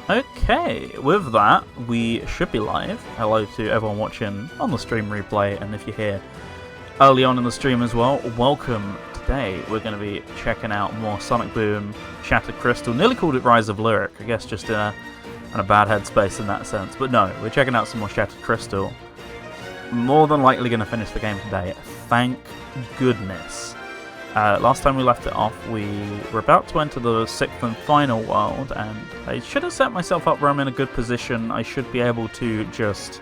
Okay, with that, we should be live. Hello to everyone watching on the stream replay, and if you're here early on in the stream as well, welcome. Today we're going to be checking out more Sonic Boom, Shattered Crystal. Nearly called it Rise of Lyric, I guess just in a bad headspace in that sense. But no, we're checking out some more Shattered Crystal. More than likely going to finish the game today, thank goodness. Last time we left it off, we were about to enter the 6th and final world, and I should have set myself up where I'm in a good position. I should be able to just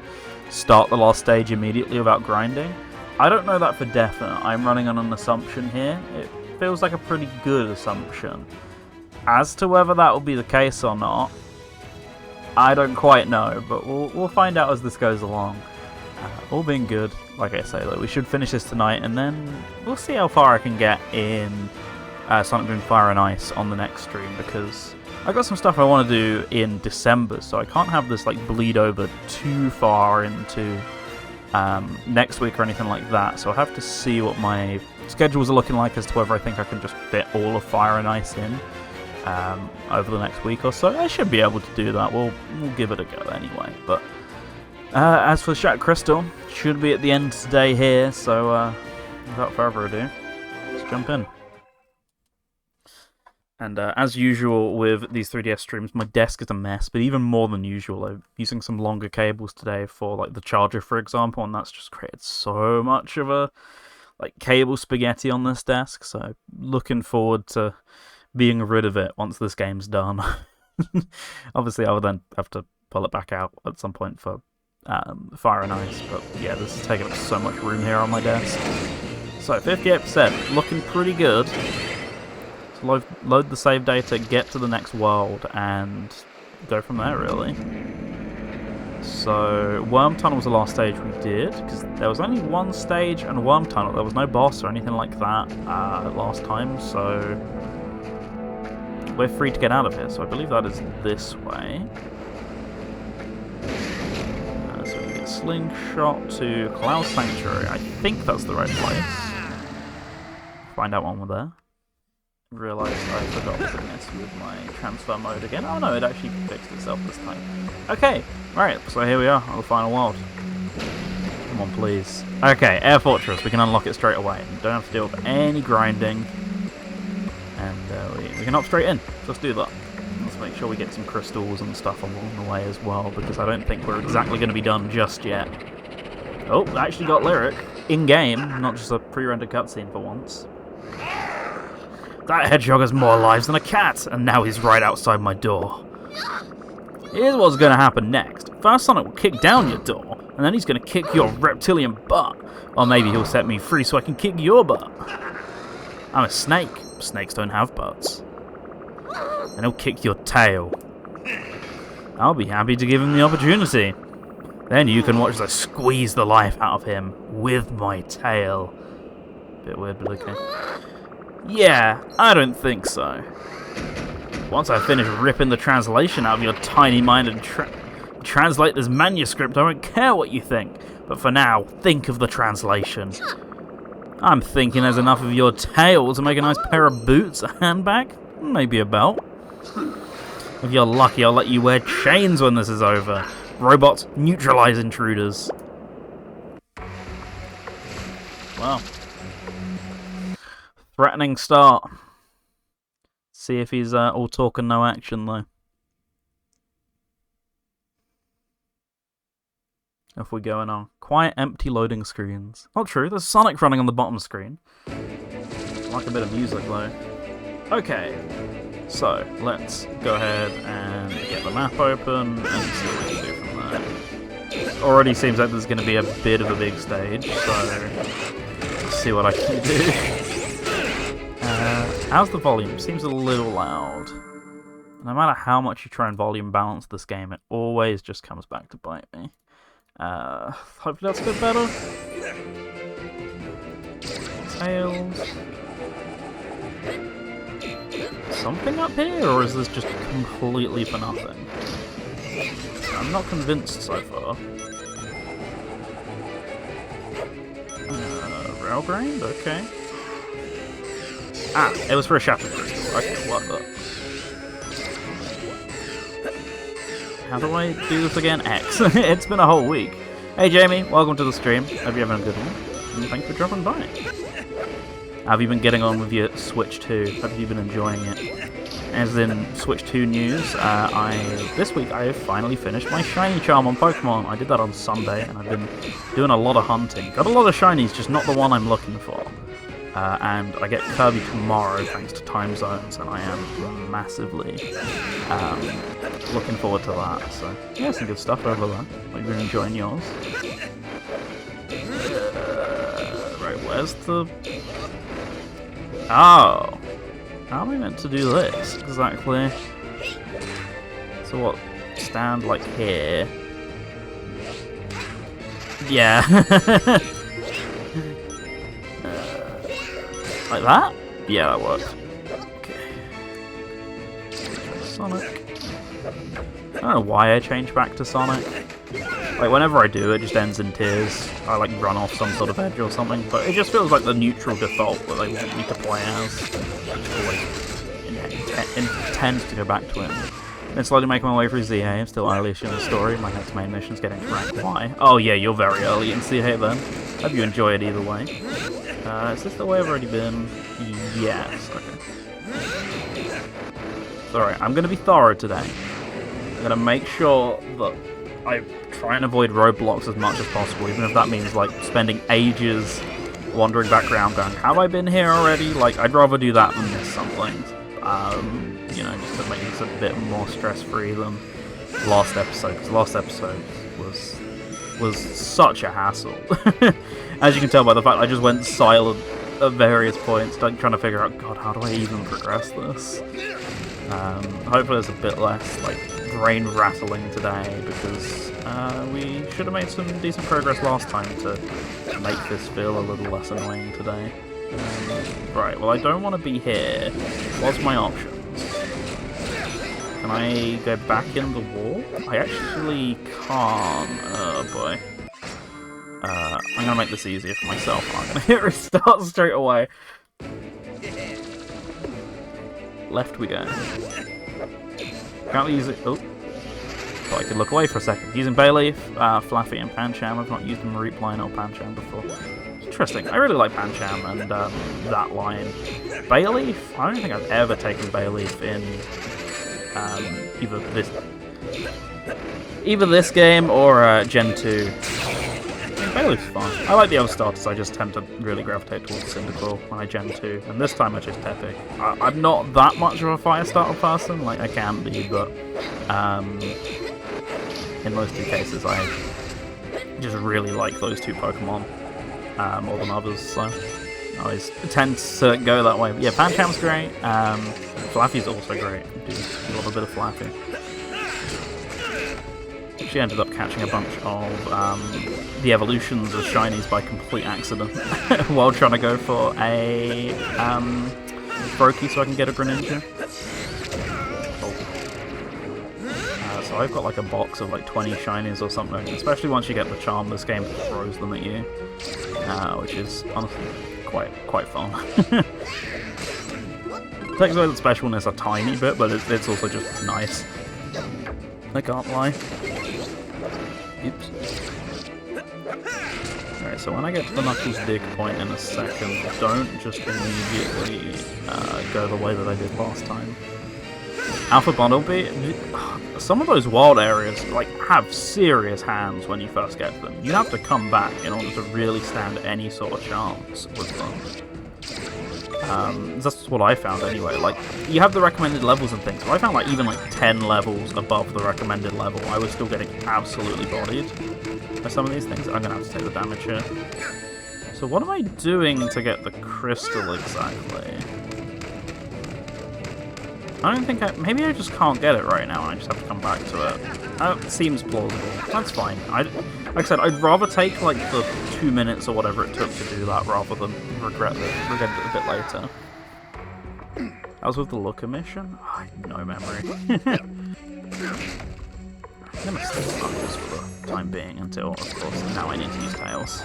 start the last stage immediately without grinding. I don't know that for definite. I'm running on an assumption here. It feels like a pretty good assumption. As to whether that will be the case or not, I don't quite know, but we'll find out as this goes along. All being good, like I say, though, we should finish this tonight, and then we'll see how far I can get in Sonic Boom Fire and Ice on the next stream, because I've got some stuff I want to do in December, so I can't have this like bleed over too far into next week or anything like that. So I'll have to see what my schedules are looking like as to whether I think I can just fit all of Fire and Ice in over the next week or so. I should be able to do that. We'll give it a go anyway, but. As for Shattered Crystal, should be at the end today here, so without further ado, let's jump in. And as usual with these 3DS streams, my desk is a mess, but even more than usual, I'm using some longer cables today for like the charger, for example, and that's just created so much of a like cable spaghetti on this desk, so looking forward to being rid of it once this game's done. Obviously, I would then have to pull it back out at some point for Fire and Ice, but yeah, this is taking up so much room here on my desk. So 58%, looking pretty good. So load the save data, get to the next world, and go from there, really. So Worm Tunnel was the last stage we did, because there was only one stage and Worm Tunnel. There was no boss or anything like that last time, so we're free to get out of here. So I believe that is this way. Slingshot to Cloud Sanctuary. I think that's the right place. Find out when we're there. Realised I forgot to mess with my transfer mode again. Oh no, it actually fixed itself this time. Okay, right, so here we are on the final world. Come on, please. Okay, Air Fortress. We can unlock it straight away. Don't have to deal with any grinding. And we can hop straight in. Let's do that. Let's make sure we get some crystals and stuff along the way as well, because I don't think we're exactly going to be done just yet. Oh, I actually got Lyric in-game, not just a pre-rendered cutscene for once. That hedgehog has more lives than a cat, and now he's right outside my door. Here's what's going to happen next. First Sonic will kick down your door, and then he's going to kick your reptilian butt. Or maybe he'll set me free so I can kick your butt. I'm a snake. Snakes don't have butts. And he'll kick your tail. I'll be happy to give him the opportunity. Then you can watch us squeeze the life out of him with my tail. Bit weird, but okay. Yeah, I don't think so. Once I finish ripping the translation out of your tiny mind and translate this manuscript, I won't care what you think. But for now, think of the translation. I'm thinking there's enough of your tail to make a nice pair of boots, a handbag, maybe a belt. If you're lucky, I'll let you wear chains when this is over. Robots, neutralize intruders. Well. Threatening start. See if he's all talk and no action, though. If we're going on. Quiet, empty loading screens. Not true, there's Sonic running on the bottom screen. Like a bit of music, though. Okay. So, let's go ahead and get the map open and see what we can do from there. Already seems like there's going to be a bit of a big stage, so let's see what I can do. How's the volume? Seems a little loud. No matter how much you try and volume balance this game, it always just comes back to bite me. Hopefully that's a bit better. Tails. Something up here, or is this just completely for nothing? I'm not convinced so far. Railgrind? Okay. Ah, it was for a Shattered Crystal. Okay, what the? How do I do this again? X. It's been a whole week. Hey Jamie, welcome to the stream. Hope you're having a good one. And thanks for dropping by. How have you been getting on with your Switch 2? Have you been enjoying it? As in Switch 2 news, this week I have finally finished my shiny charm on Pokemon. I did that on Sunday, and I've been doing a lot of hunting. Got a lot of shinies, just not the one I'm looking for. And I get Kirby tomorrow thanks to time zones, and I am massively looking forward to that. So yeah, some good stuff over there. Hope you've been enjoying yours. Right, where's the... Oh! How am I meant to do this exactly? So what? Stand like here? Yeah. Like that? Yeah, that works. Okay. Sonic. I don't know why I changed back to Sonic. Like, whenever I do, it just ends in tears. I, like, run off some sort of edge or something, but it just feels like the neutral default that they want me to play as. I just always intend to go back to it. Then slowly making my way through ZA. I'm still early-ish in the story. My next main mission's getting to rank Y. Oh yeah, you're very early in ZA then. Hope you enjoy it either way. Is this the way I've already been? Yes, okay. Sorry, I'm going to be thorough today. I'm going to make sure that I try and avoid roadblocks as much as possible, even if that means, like, spending ages wandering back around going, have I been here already? Like, I'd rather do that than miss something. You know, just to make this a bit more stress-free than last episode, because last episode was such a hassle. As you can tell by the fact I just went silent at various points, trying to figure out, God, how do I even progress this? Hopefully there's a bit less, like, brain rattling today, because we should have made some decent progress last time to make this feel a little less annoying today. Right, well I don't want to be here. What's my options? Can I go back in the wall? I actually can't. Oh boy. I'm gonna make this easier for myself. I'm gonna hit restart straight away. Left we go. Can't use it. Oh. Thought I could look away for a second. Using Bayleaf, Flaffy, and Pancham. I've not used a Mareep line or Pancham before. Interesting. I really like Pancham and that line. Bayleaf? I don't think I've ever taken Bayleaf in either this game or Gen 2. Bayleaf's fun. I like the other starters, I just tend to really gravitate towards Cyndaquil when I Gen 2, and this time I just Epic. I'm not that much of a fire starter person, like I can be, but in those two cases I just really like those two Pokemon more than others, so I always tend to go that way. But yeah, Pancham's great, Flaffy's also great, do love a bit of Flaffy. She ended up catching a bunch of the evolutions of shinies by complete accident while trying to go for a Brokey so I can get a Greninja. So I've got like a box of like 20 shinies or something, especially once you get the charm, this game throws them at you, which is honestly quite fun. Takes away the specialness a tiny bit, but it's also just nice. I can't lie. Oops. Alright, so when I get to the Knuckles dig point in a second, don't just immediately go the way that I did last time. Alpha Bumblebee, some of those wild areas like have serious hands when you first get them. You have to come back in order to really stand any sort of chance with them. That's what I found anyway. Like, you have the recommended levels and things, but I found like even like 10 levels above the recommended level, I was still getting absolutely bodied by some of these things. I'm gonna have to take the damage here. So what am I doing to get the crystal exactly? I don't think maybe I just can't get it right now, and I just have to come back to it. That seems plausible. That's fine. Like I said, I'd rather take like the 2 minutes or whatever it took to do that rather than regret it a bit later. That was with the Looker mission? Oh, I have no memory. I'm gonna stick with Knuckles for the time being until, of course, now I need to use Tails.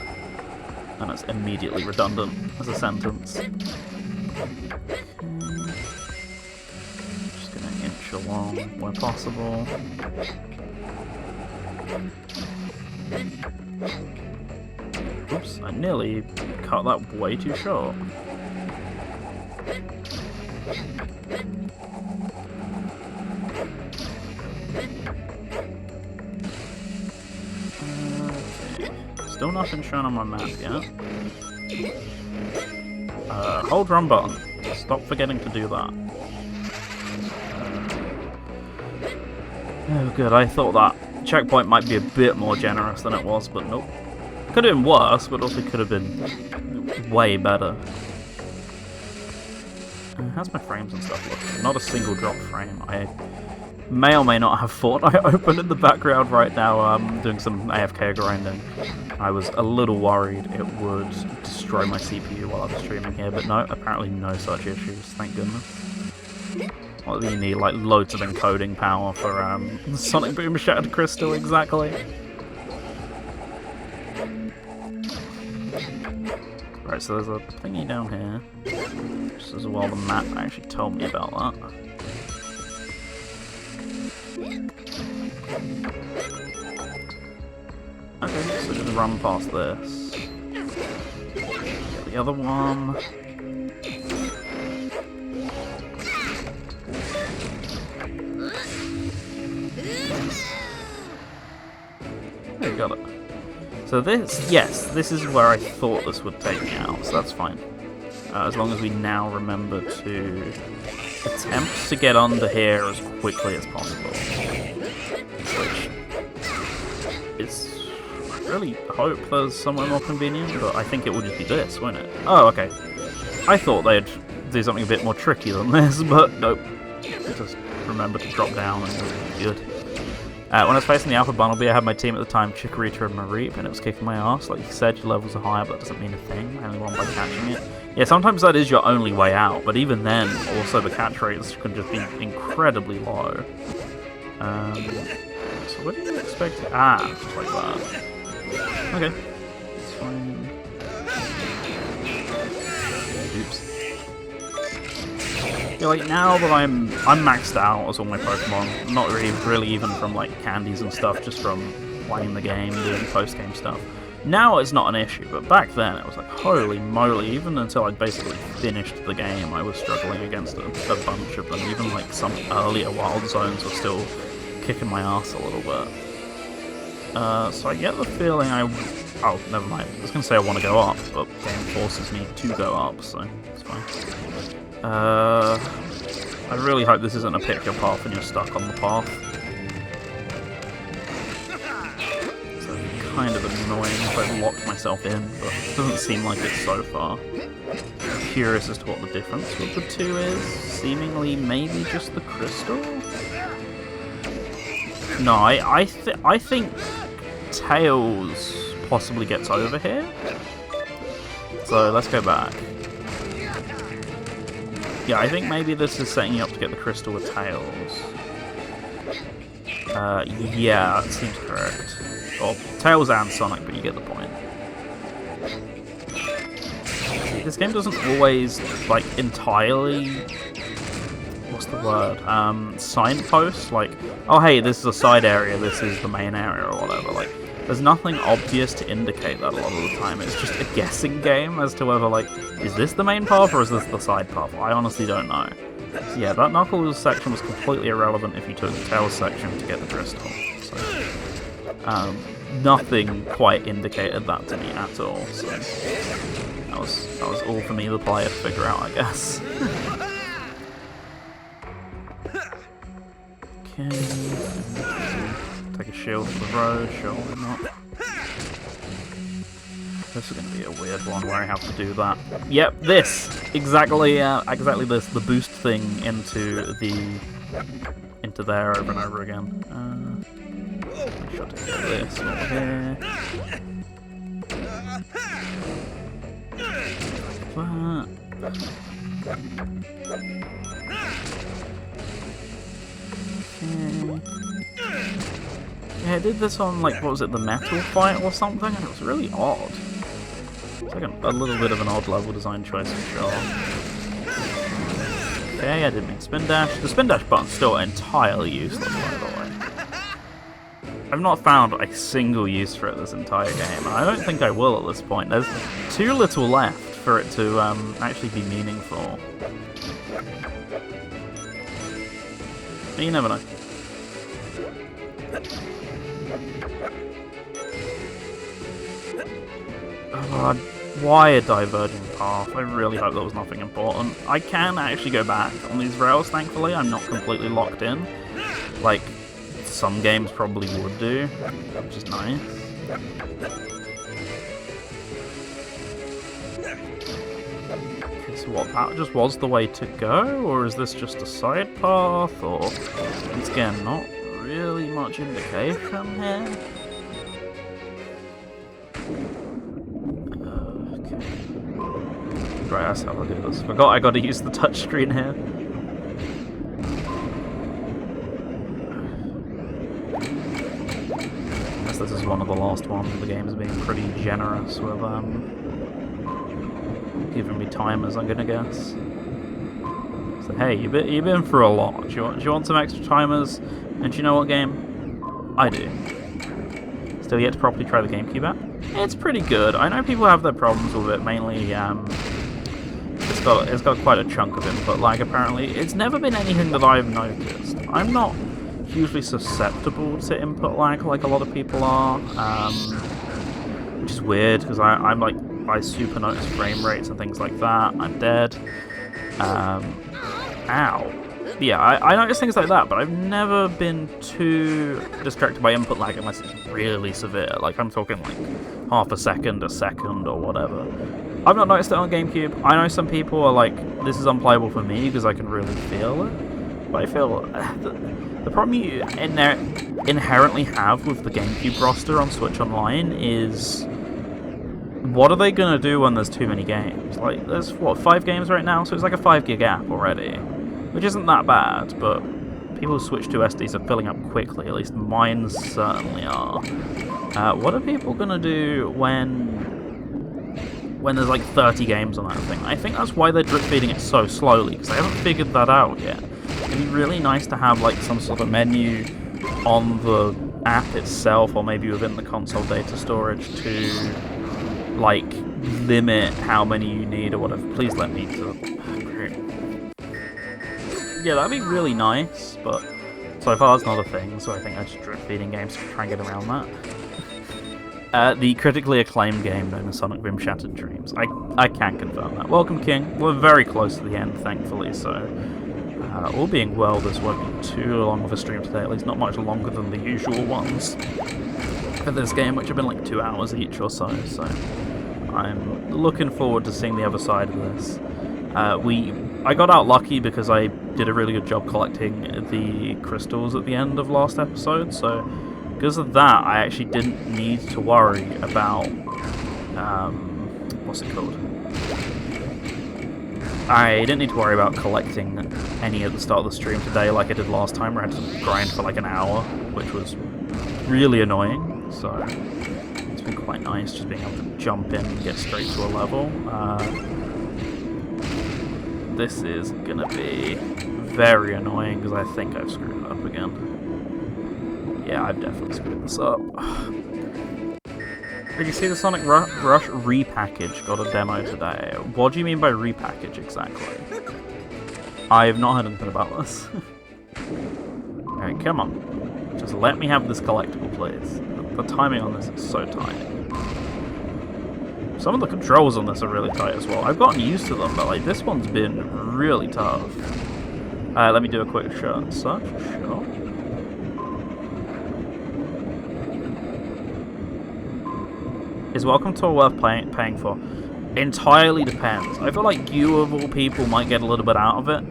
And it's immediately redundant as a sentence. Just gonna inch along where possible. Oops, I nearly cut that way too short. Okay. Still nothing shown on my map yet. Hold run button. Stop forgetting to do that. Oh good, I thought that checkpoint might be a bit more generous than it was, but nope. Could have been worse, but also could have been way better. How's my frames and stuff looking? Not a single drop frame. I may or may not have Fortnite open in the background right now, doing some AFK grinding. I was a little worried it would destroy my CPU while I was streaming here, but no, apparently no such issues, thank goodness. What do you need? Like loads of encoding power for Sonic Boom Shattered Crystal, exactly. Right, so there's a thingy down here. Just as well the map actually told me about that. Okay, so just run past this. Get the other one. There you got it. So this, yes, this is where I thought this would take me out, so that's fine. As long as we now remember to attempt to get under here as quickly as possible. Which is, I really hope there's somewhere more convenient, but I think it will just be this, won't it? Oh, okay. I thought they'd do something a bit more tricky than this, but nope. Just remember to drop down and it'll be good. When I was facing the Alpha Bumblebee, I had my team at the time, Chikorita and Mareep, and it was kicking my ass. Like you said, your levels are higher, but that doesn't mean a thing. I only won by catching it. Yeah, sometimes that is your only way out, but even then, also the catch rates can just be incredibly low. So what do you expect? Just like that. Okay. It's fine. Oops. Yeah, like now that I'm maxed out as all my Pokemon, not really even from like candies and stuff, just from playing the game, doing post-game stuff. Now it's not an issue, but back then it was like, holy moly, even until I'd basically finished the game, I was struggling against a bunch of them. Even like some earlier Wild Zones were still kicking my ass a little bit. So I get the feeling oh, never mind. I was going to say I want to go up, but the game forces me to go up, so it's fine. I really hope this isn't a pick your path and you're stuck on the path. So kind of annoying if I've locked myself in, but it doesn't seem like it so far. I'm curious as to what the difference with the two is. Seemingly maybe just the crystal? No, I think Tails possibly gets over here. So let's go back. Yeah, I think maybe this is setting you up to get the crystal with Tails. Yeah, that seems correct. Or Tails and Sonic, but you get the point. See, this game doesn't always, like, entirely... What's the word? Signpost? Like, oh hey, this is a side area, this is the main area, or whatever. Like, there's nothing obvious to indicate that a lot of the time. It's just a guessing game as to whether, like, is this the main path or is this the side path? I honestly don't know. So yeah, that Knuckles section was completely irrelevant if you took the Tails section to get the crystal. So, nothing quite indicated that to me at all. So that was all for me, the player, to figure out, I guess. Okay. Take a shield to the road, sure, why not. This is going to be a weird one where I have to do that. Yep, this! Exactly this, the boost thing into there over and over again. Make sure to get this over here. Yeah, I did this on, like, what was it, the metal fight or something, and it was really odd. It's like a little bit of an odd level design choice for sure. Okay, I didn't mean spin dash. The spin dash button's still entirely useless, by the way. I've not found a single use for it this entire game, and I don't think I will at this point. There's too little left for it to actually be meaningful. But you never know. Why a diverging path? I really hope there was nothing important. I can actually go back on these rails, thankfully. I'm not completely locked in. Like, some games probably would do, which is nice. Okay, so what, that just was the way to go? Or is this just a side path? Or, once again, not really much indication here. Right, that's how I do this. Forgot I gotta use the touchscreen here. I guess this is one of the last ones. The game is being pretty generous with giving me timers, I'm gonna guess. So hey, you've been through a lot. Do you want some extra timers? And do you know what game? I do. Still yet to properly try the GameCube app. It's pretty good. I know people have their problems with it, mainly it's got quite a chunk of input lag apparently. It's never been anything that I've noticed. I'm not hugely susceptible to input lag like a lot of people are, which is weird because I'm like, I super notice frame rates and things like that. I'm dead. Ow. Yeah, I notice things like that, but I've never been too distracted by input lag unless it's really severe. Like, I'm talking like half a second, or whatever. I've not noticed it on GameCube. I know some people are like, this is unplayable for me because I can really feel it. But I feel the problem you inherently have with the GameCube roster on Switch Online is, what are they going to do when there's too many games? Like, there's, what, 5 games right now? So it's like a 5 gig app already. Which isn't that bad, but people who switch to SDs are filling up quickly, at least mine certainly are. What are people going to do when there's like 30 games on that thing? I think that's why they're drip feeding it so slowly, because they haven't figured that out yet. It'd be really nice to have like some sort of menu on the app itself, or maybe within the console data storage to like limit how many you need or whatever. Please let me to... Yeah, that'd be really nice, but so far it's not a thing, so I think I'm just drip feeding games to try and get around that. The critically acclaimed game known as Sonic Boom Shattered Dreams. I can confirm that. Welcome, King. We're very close to the end, thankfully, so all being well, this won't be too long of a stream today, at least not much longer than the usual ones for this game, which have been like 2 hours each or so I'm looking forward to seeing the other side of this. I got out lucky because I did a really good job collecting the crystals at the end of last episode, so because of that I actually didn't need to worry about, what's it called? I didn't need to worry about collecting any at the start of the stream today like I did last time, where I had to grind for like an hour, which was really annoying, so it's been quite nice just being able to jump in and get straight to a level. This is gonna be very annoying because I think I've screwed it up again. Yeah, I've definitely screwed this up. Did you see the Sonic Rush repackage got a demo today? What do you mean by repackage exactly? I have not heard anything about this. Alright, come on. Just let me have this collectible, please. The timing on this is so tight. Some of the controls on this are really tight as well. I've gotten used to them, but like this one's been really tough. Let me do a quick search. Sure. Is Welcome Tour worth paying for? Entirely depends. I feel like you of all people might get a little bit out of it,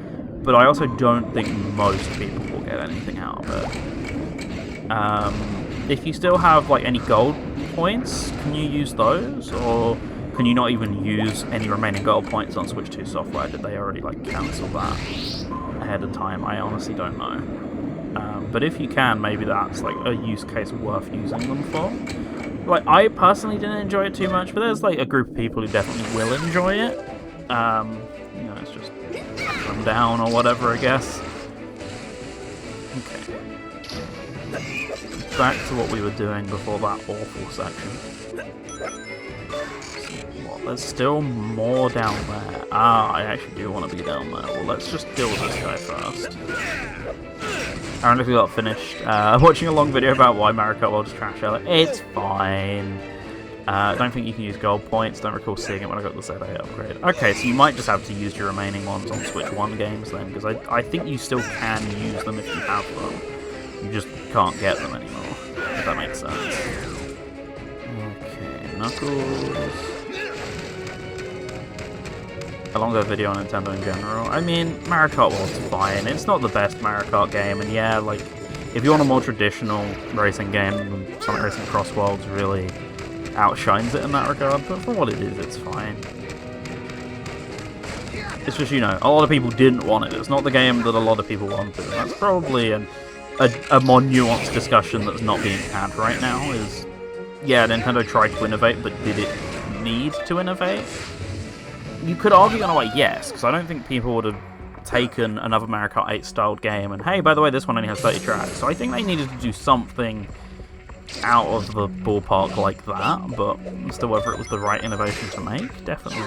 but I also don't think most people will get anything out of it. If you still have like any gold points, can you use those, or can you not even use any remaining gold points on Switch 2 software? Did they already like cancel that ahead of time? I honestly don't know. But if you can, maybe that's like a use case worth using them for. Like, I personally didn't enjoy it too much, but there's like a group of people who definitely will enjoy it. You know, it's just run down or whatever, I guess. Okay. Back to what we were doing before that awful section. What, there's still more down there. Ah, I actually do want to be down there. Well, let's just deal with this guy first. Ironically got finished watching a long video about why Mario Kart World is trash. It's fine. Don't think you can use gold points. Don't recall seeing it when I got the ZA upgrade. Okay, so you might just have to use your remaining ones on Switch 1 games then, because I think you still can use them if you have them. You just can't get them anymore, if that makes sense. Okay, Knuckles. A longer video on Nintendo in general. I mean, Mario Kart World's fine. It's not the best Mario Kart game, and yeah, like, if you want a more traditional racing game, then Sonic Racing Cross Worlds really outshines it in that regard, but for what it is, it's fine. It's just, you know, a lot of people didn't want it. It's not the game that a lot of people wanted, and that's probably a more nuanced discussion that's not being had right now, is, yeah, Nintendo tried to innovate, but did it need to innovate? You could argue in a way, yes, because I don't think people would have taken another Mario Kart 8 styled game and, hey, by the way, this one only has 30 tracks, so I think they needed to do something out of the ballpark like that, but still whether it was the right innovation to make, definitely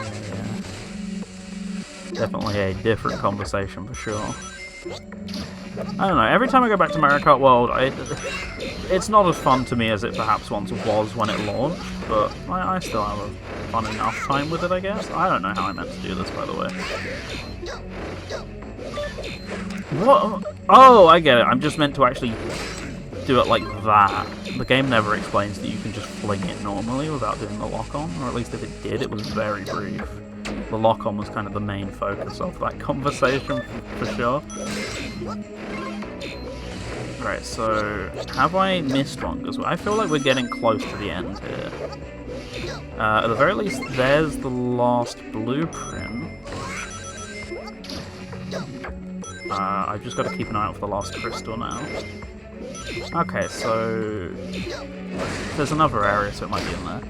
a different conversation for sure. I don't know, every time I go back to Mario Kart World, it's not as fun to me as it perhaps once was when it launched, but I still have a fun enough time with it, I guess. I don't know how I meant to do this, by the way. What? Oh, I get it, I'm just meant to actually do it like that. The game never explains that you can just fling it normally without doing the lock-on, or at least if it did, it was very brief. The lock-on was kind of the main focus of that conversation, for sure. Right, so have I missed one? Because I feel like we're getting close to the end here. At the very least, there's the last blueprint. I've just got to keep an eye out for the last crystal now. Okay, so there's another area, so it might be in there.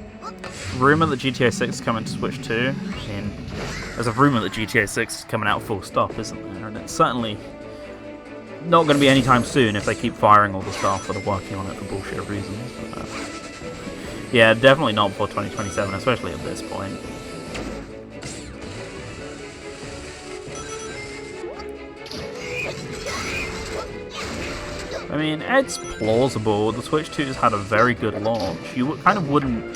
Rumour that GTA 6 is coming to Switch 2. I mean, there's a rumour that GTA 6 is coming out full stop, isn't there? And it's certainly not going to be anytime soon if they keep firing all the staff that are working on it for bullshit reasons. But, yeah, definitely not before 2027, especially at this point. I mean, it's plausible. The Switch 2 has had a very good launch. You kind of wouldn't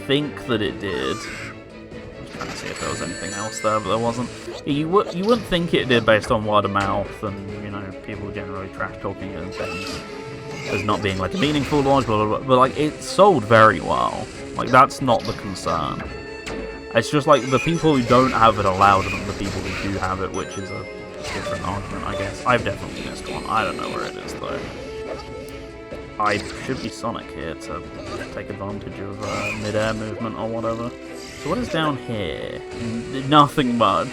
think that it did. I was trying to see if there was anything else there, but there wasn't. You wouldn't think it did based on word of mouth and, you know, people generally trash talking it and things as not being like a meaningful launch, blah, blah, blah. But like, it sold very well. Like, that's not the concern. It's just like the people who don't have it are louder than the people who do have it, which is a different argument, I guess. I've definitely missed one. I don't know where it is, though. I should be Sonic here to take advantage of mid-air movement or whatever. So what is down here? Nothing much.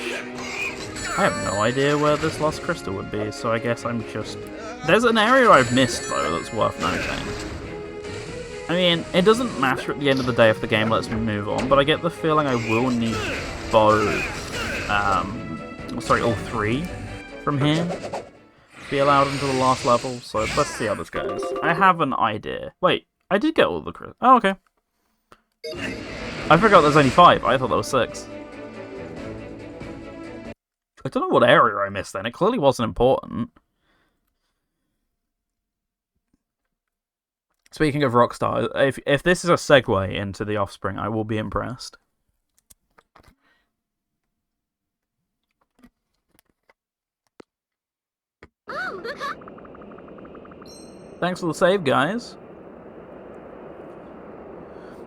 I have no idea where this last crystal would be, so I guess I'm just... There's an area I've missed, though, that's worth noting. I mean, it doesn't matter at the end of the day if the game lets me move on, but I get the feeling I will need both, all three from here to be allowed into the last level, so let's see how this goes. I have an idea. Wait, I did get all the crystals. Oh, okay. I forgot there's only 5. I thought there was 6. I don't know what area I missed then. It clearly wasn't important. Speaking of Rockstar, if this is a segue into The Offspring, I will be impressed. Thanks for the save, guys.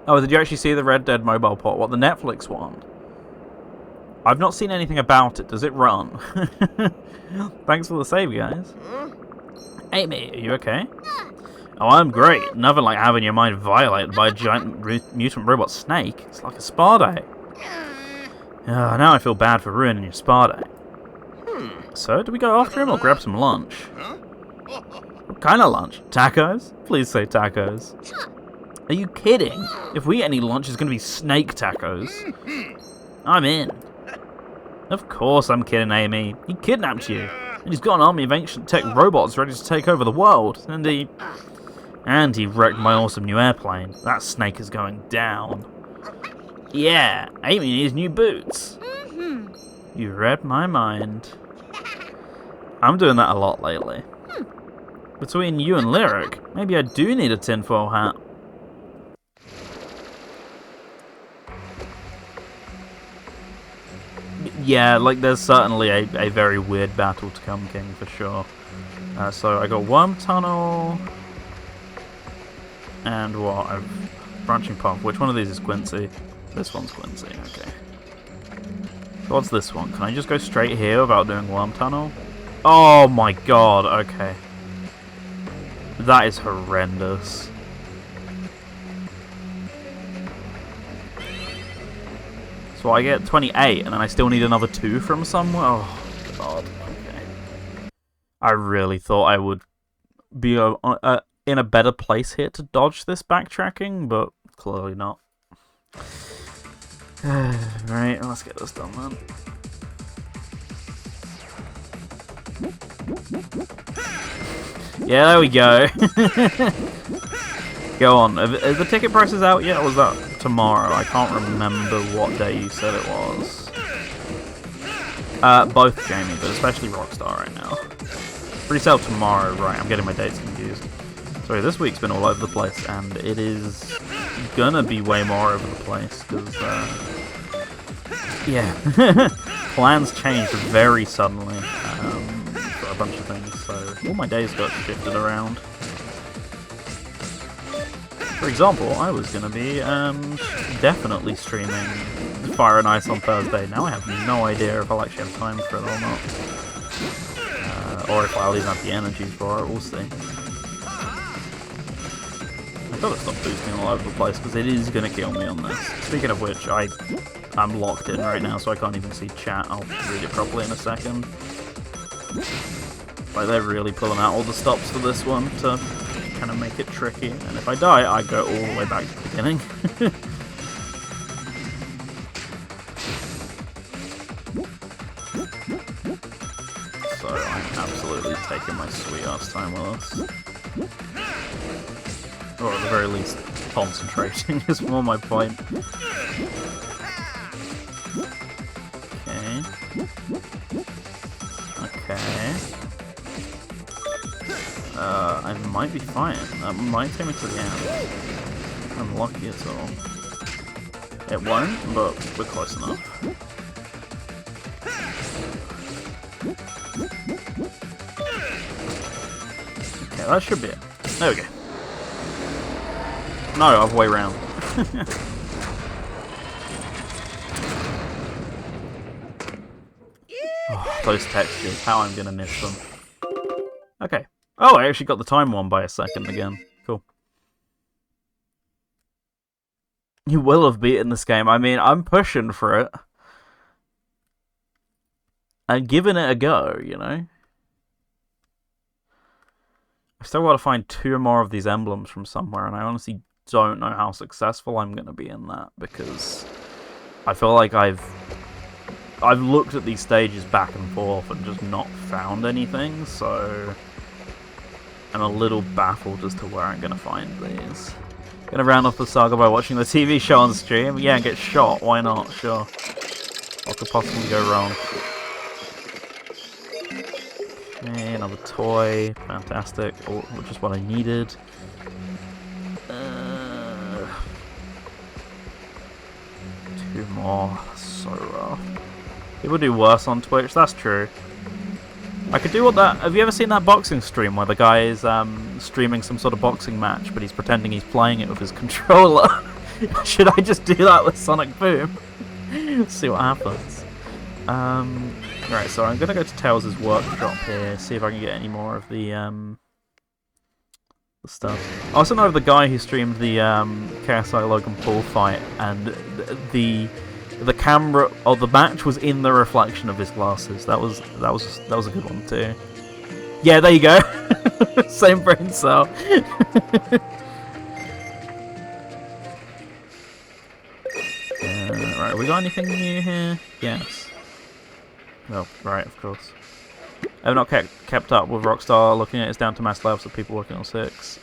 Oh, did you actually see the Red Dead mobile port? What, the Netflix one? I've not seen anything about it. Does it run? Thanks for the save, guys. Amy, are you okay? Oh, I'm great. Nothing like having your mind violated by a giant mutant robot snake. It's like a spa day. Now I feel bad for ruining your spa day. So, do we go after him or grab some lunch? What kind of lunch? Tacos? Please say tacos. Are you kidding? If we eat any lunch, it's going to be snake tacos. I'm in. Of course I'm kidding, Amy. He kidnapped you. And he's got an army of ancient tech robots ready to take over the world. And he wrecked my awesome new airplane. That snake is going down. Yeah, Amy needs new boots. You read my mind. I'm doing that a lot lately. Between you and Lyric, maybe I do need a tinfoil hat. Yeah, like there's certainly a very weird battle to come, King, for sure. So I got Worm Tunnel, and what? Branching Path. Which one of these is Quincy? This one's Quincy, okay. So what's this one? Can I just go straight here without doing Worm Tunnel? Oh my god, okay. That is horrendous. So I get 28, and then I still need another 2 from somewhere? Oh, god, okay. I really thought I would be in a better place here to dodge this backtracking, but clearly not. Right, let's get this done then. Yeah, there we go. Go on. Is the ticket prices out yet, or was that tomorrow? I can't remember what day you said it was. Both, Jamie, but especially Rockstar right now. Pre-sale tomorrow, right, I'm getting my dates confused. Sorry, this week's been all over the place, and it is gonna be way more over the place, because, yeah. Plans changed very suddenly, for a bunch of things, so all my days got shifted around. For example, I was going to be definitely streaming Fire and Ice on Thursday. Now I have no idea if I'll actually have time for it or not. Or if I'll even have the energy for it, we'll see. I've got to stop boosting all over the place because it is going to kill me on this. Speaking of which, I'm locked in right now so I can't even see chat. I'll read it properly in a second. Like, they're really pulling out all the stops for this one to kind of make it tricky, and if I die, I go all the way back to the beginning. So I'm absolutely taking my sweet ass time with this. Or at the very least, concentrating is more my point. Okay. Okay. I might be fine. That might take me to the end. I'm lucky at all. It won't, but we're close enough. Okay, that should be it. There we go. No, other way round. Oh, those textures, how I'm gonna miss them. Okay. Oh, I actually got the time one by a second again. Cool. You will have beaten this game. I mean, I'm pushing for it. And giving it a go, you know? I've still got to find 2 more of these emblems from somewhere, and I honestly don't know how successful I'm going to be in that, because I feel like I've looked at these stages back and forth and just not found anything, so I'm a little baffled as to where I'm going to find these. Gonna round off the saga by watching the TV show on stream. Yeah, and get shot. Why not? Sure. What could possibly go wrong? Okay, another toy. Fantastic. Oh, which is what I needed. 2 more. That's so rough. People do worse on Twitch. That's true. I could do what that... Have you ever seen that boxing stream where the guy is streaming some sort of boxing match, but he's pretending he's playing it with his controller? Should I just do that with Sonic Boom? See what happens. Right, so I'm going to go to Tails' workshop here, see if I can get any more of the stuff. I also know of the guy who streamed the KSI Logan Paul fight, and the camera, or the match was in the reflection of his glasses. That was a good one too. Yeah, there you go. Same brain cell. Right, we got anything new here? Yes. Oh, right, of course. I've not kept up with Rockstar looking at its down to mass levels of people working on 6.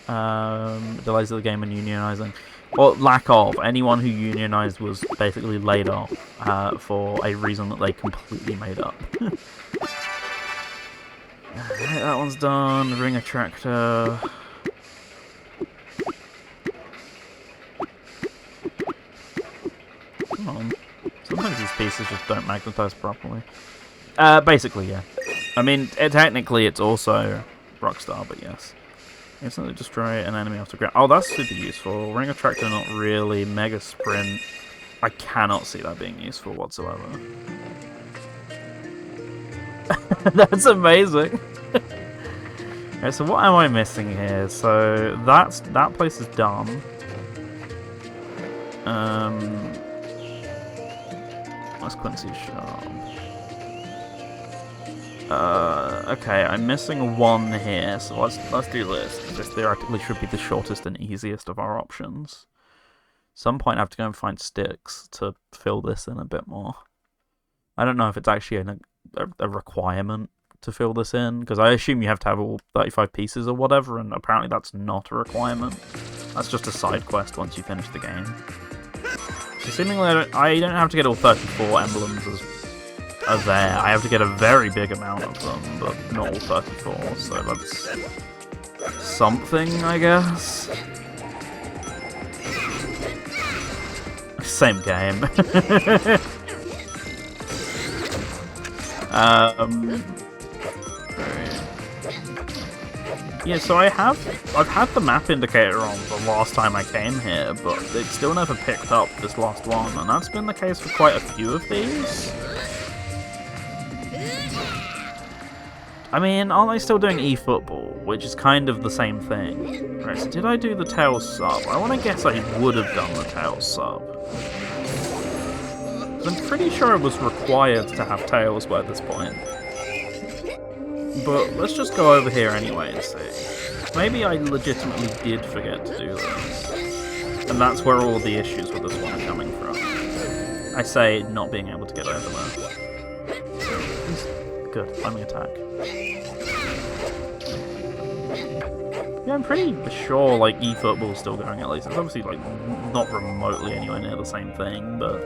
Delays of the game and unionising. Well, lack of. Anyone who unionised was basically laid off for a reason that they completely made up. That one's done. Ring attractor. Come on. Sometimes these pieces just don't magnetize properly. Basically, yeah. I mean, technically it's also Rockstar, but yes. Instantly destroy an enemy off the ground. Oh, that's super useful. Ring attractor, not really. Mega sprint. I cannot see that being useful whatsoever. That's amazing. Okay, so what am I missing here? So that place is done. That's Quincy's shop. Okay, I'm missing one here, so let's do this. This theoretically should be the shortest and easiest of our options. Some point I have to go and find sticks to fill this in a bit more. I don't know if it's actually a requirement to fill this in, because I assume you have to have all 35 pieces or whatever, and apparently that's not a requirement. That's just a side quest once you finish the game. So seemingly I don't have to get all 34 emblems as there. I have to get a very big amount of them, but not all 34, so that's something, I guess. Same game. Yeah, so I've had the map indicator on the last time I came here, but it still never picked up this last one, and that's been the case for quite a few of these. I mean, aren't they still doing eFootball, which is kind of the same thing? Right, so did I do the Tails sub? I want to guess I would have done the Tails sub. I'm pretty sure it was required to have Tails by this point. But let's just go over here anyway and see. Maybe I legitimately did forget to do this. And that's where all the issues with this one are coming from. I say not being able to get over there. Good, climbing attack. Yeah, I'm pretty sure, like, eFootball's still going at least. It's obviously, like, not remotely anywhere near the same thing, but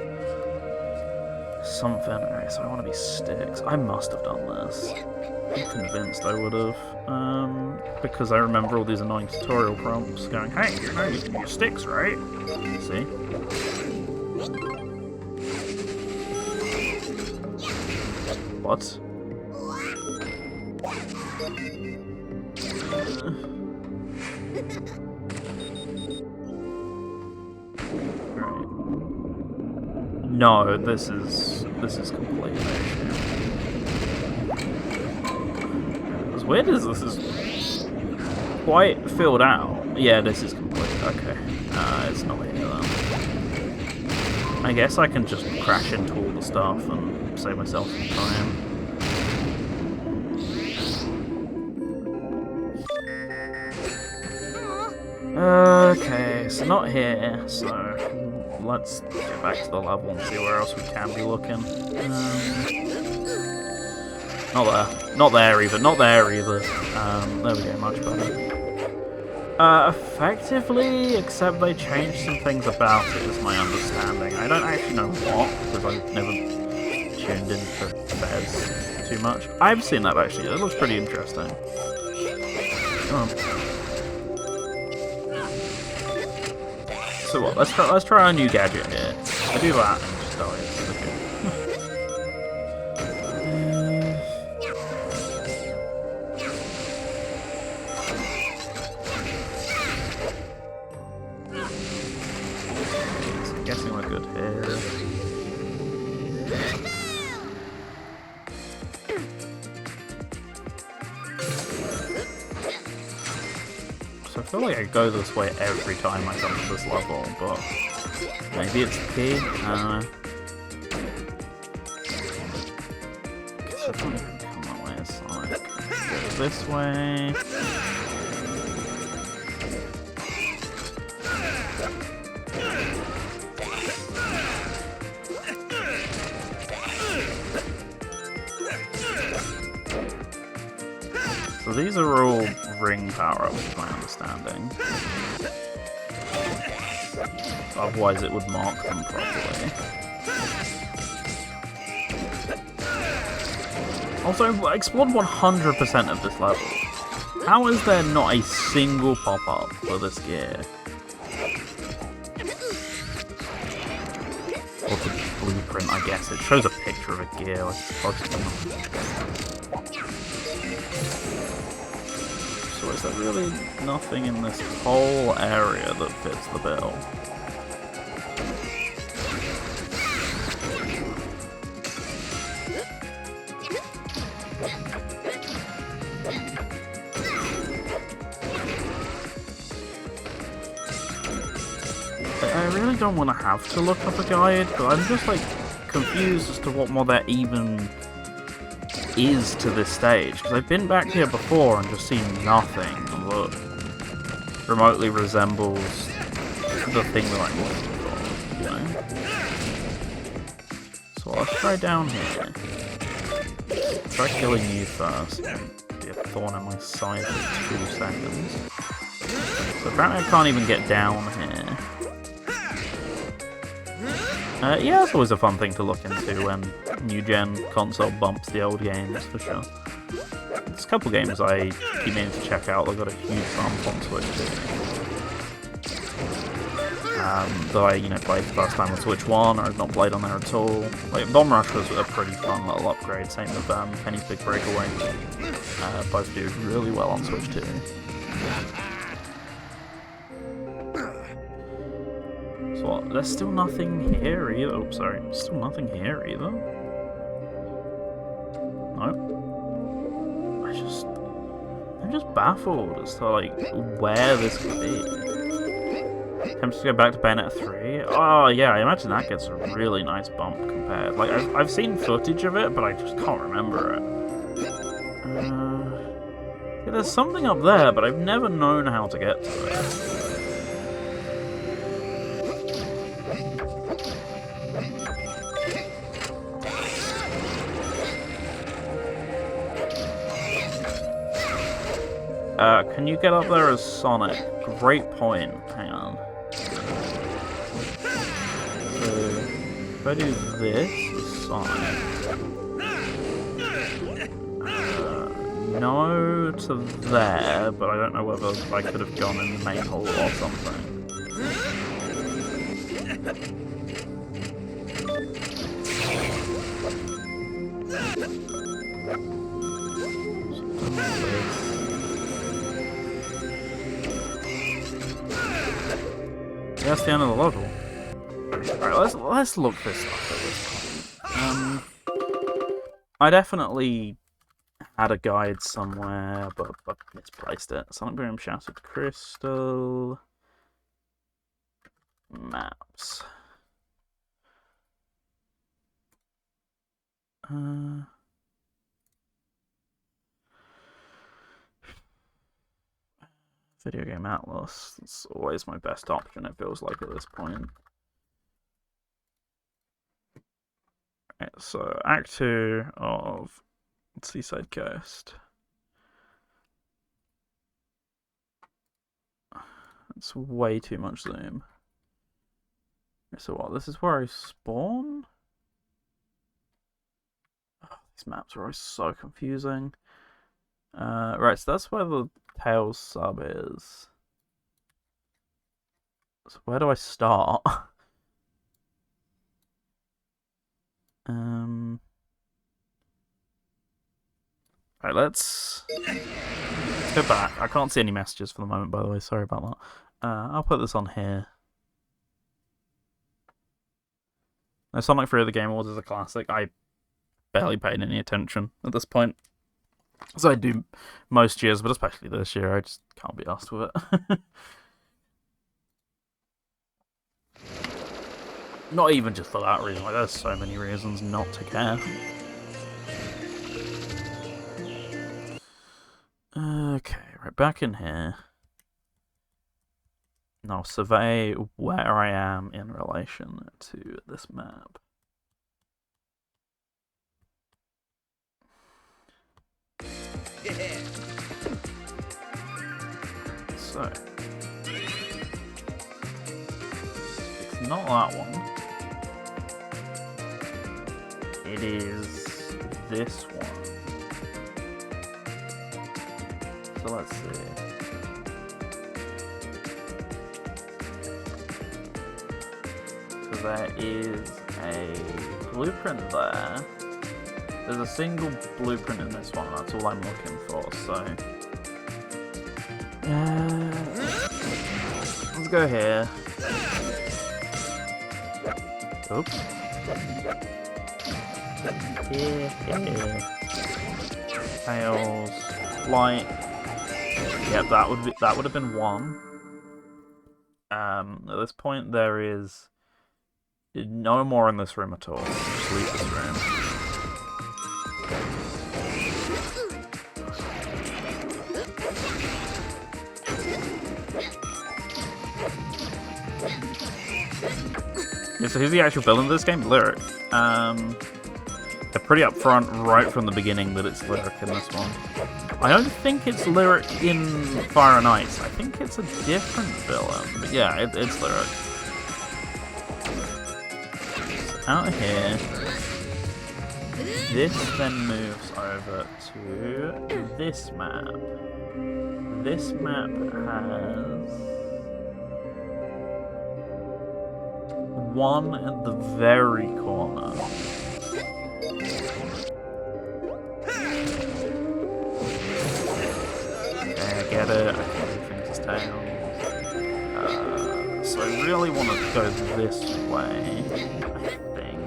something. Alright, so I want to be sticks. I must have done this. I'm convinced I would have. Because I remember all these annoying tutorial prompts going, hey, you know you can use sticks, right? See? What? Right. No, this is complete. As weird as this is quite filled out. Yeah, this is complete. Okay. It's not here then. I guess I can just crash into all the stuff and save myself some time. Okay, so not here, so let's get back to the level and see where else we can be looking. Not there. Not there either. Not there either. There we go, much better. Effectively, except they changed some things about it, is my understanding. I don't actually know what, because I've never tuned into Fez too much. I've seen that actually. It looks pretty interesting. Come on. So what? Let's try our new gadget here. I do that and just die. Okay. So I'm guessing we're good here. So I feel like I go this way every time I come to this level, but maybe it's the key? I don't know. Guess I don't even come that way as Sonic. Go this way. So these are all ring power-ups, is my understanding. Otherwise it would mark them properly. Also, I explored 100% of this level. How is there not a single pop-up for this gear? Or the blueprint, I guess. It shows a picture of a gear, I suppose. So is there really nothing in this whole area that fits the bill? I really don't want to have to look up a guide, but I'm just like confused as to what more there even is to this stage, because I've been back here before and just seen nothing that remotely resembles the thing that I'm looking for, you know? So let's try down here. Try killing you first. Be a thorn in my side for 2 seconds. So apparently I can't even get down here. Yeah, it's always a fun thing to look into when new-gen console bumps the old games, for sure. There's a couple games I keep meaning to check out that got a huge bump on Switch 2. Though I, played the first time on Switch 1, or I've not played on there at all. Like, Bomb Rush was a pretty fun little upgrade, same with Penny's Big Breakaway. Both do really well on Switch 2. So what, there's still nothing here either. Oh, sorry, still nothing here either. Nope. I'm just baffled as to, like, where this could be. Attempts to go back to Bayonetta 3. Oh, yeah, I imagine that gets a really nice bump compared. Like, I've seen footage of it, but I just can't remember it. Yeah, there's something up there, but I've never known how to get to it. Can you get up there as Sonic? Great point. Hang on. So, if I do this as Sonic... no to there, but I don't know whether I could have gone in the main hall or something. That's the end of the level. Alright, let's look this up at this point. I definitely had a guide somewhere, but misplaced it. Sonic Boom, Shattered Crystal... Maps. Video Game Atlas. It's always my best option, it feels like, at this point. Right, so, Act 2 of Seaside Coast. It's way too much zoom. So what, this is where I spawn? Oh, these maps are always so confusing. Right, so that's where the Tails sub is. So where do I start? Right, let's go back. I can't see any messages for the moment, by the way. Sorry about that. I'll put this on here. Now, Sonic 3 of the Game Awards is a classic. I barely paid any attention at this point. As I do most years, but especially this year, I just can't be asked with it. Not even just for that reason, like there's so many reasons not to care. Okay, right, back in here. Now survey where I am in relation to this map. So, it's not that one. It is this one. So let's see. So there is a blueprint there. There's a single blueprint in this one, that's all I'm looking for, so... let's go here. Oops. Here. Tails. Light. Yep, that would have been one. At this point there is no more in this room at all. Just leave this room. Yeah, so who's the actual villain of this game? Lyric. They're pretty upfront right from the beginning that it's Lyric in this one. I don't think it's Lyric in Fire and Ice. I think it's a different villain. But yeah, it's Lyric. So out of here. This then moves over to this map. This map has one at the very corner. Okay, I get it. I can do things as tails. So I really want to go this way, I think.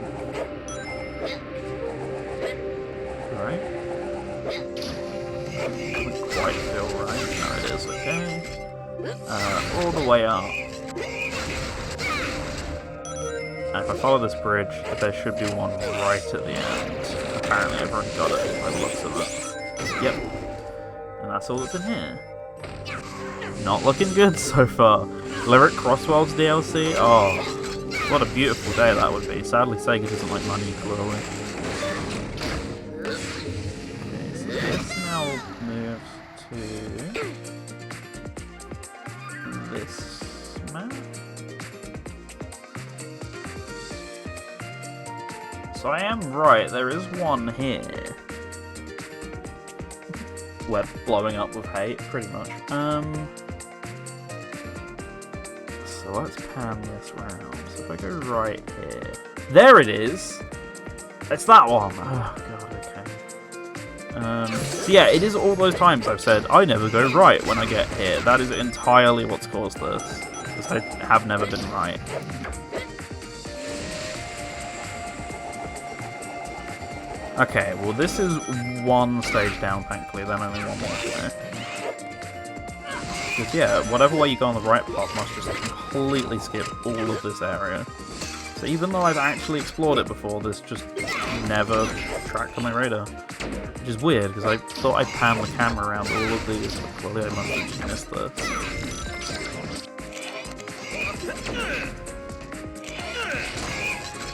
Right? Doesn't quite feel right. No, it is, okay. All the way up. And if I follow this bridge, there should be one right at the end. Apparently I've already got it by the looks of it. Yep. And that's all that's in here. Not looking good so far. Lyric Crossworlds DLC? Oh, what a beautiful day that would be. Sadly, Sega doesn't like money, clearly. Okay, so this now moves to this map. So I am right, there is one here. We're blowing up with hate, pretty much. So let's pan this round. So if I go right here... There it is! It's that one! Oh god, okay. So yeah, it is all those times I've said, I never go right when I get here. That is entirely what's caused this. Because I have never been right. Okay, well this is one stage down, thankfully, then only one more to go. Because yeah, whatever way you go on the right path must just completely skip all of this area. So even though I've actually explored it before, this just never tracked on my radar. Which is weird, because I thought I'd pan the camera around all of these, but clearly I must have just missed this.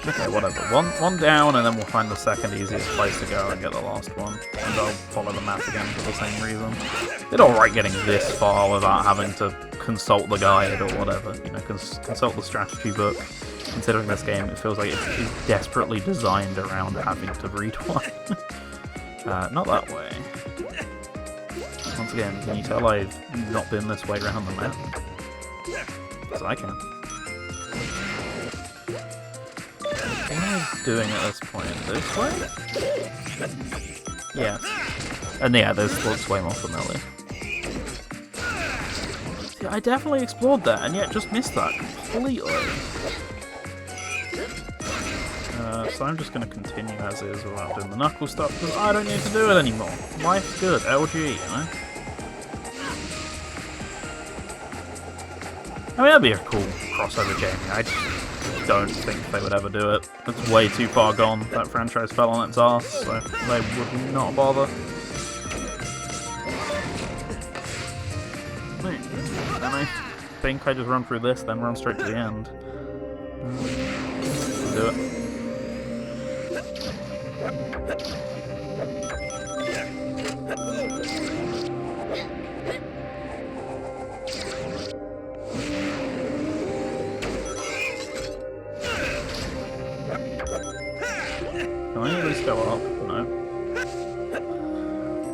Okay, whatever. One down, and then we'll find the second easiest place to go and get the last one. And I'll follow the map again for the same reason. It's alright getting this far without having to consult the guide or whatever. You know, consult the strategy book. Considering this game, it feels like it is desperately designed around having to read one. Not that way. Once again, can you tell I've not been this way around the map? Because I can. What am I doing at this point? This way? Yeah. And yeah, this looks way more familiar. See, I definitely explored that, and yet just missed that completely. So I'm just going to continue as is without doing the knuckle stuff, because I don't need to do it anymore. Life's good, LG, you know? I mean, that'd be a cool crossover game. I just don't think they would ever do it. It's way too far gone. That franchise fell on its arse, so they would not bother. Then I think I just run through this, then run straight to the end. Do it.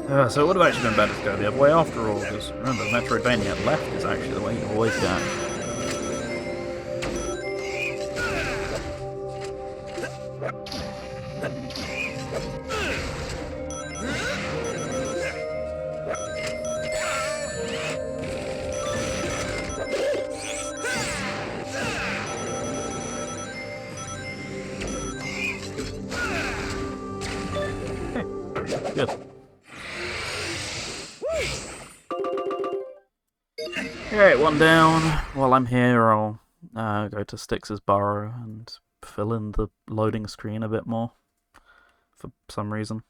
So it would have actually been better to go the other way after all, because remember, Metroidvania left is actually the way you always go. Good. Alright, one down. While I'm here, I'll go to Styx's Burrow and fill in the loading screen a bit more. For some reason.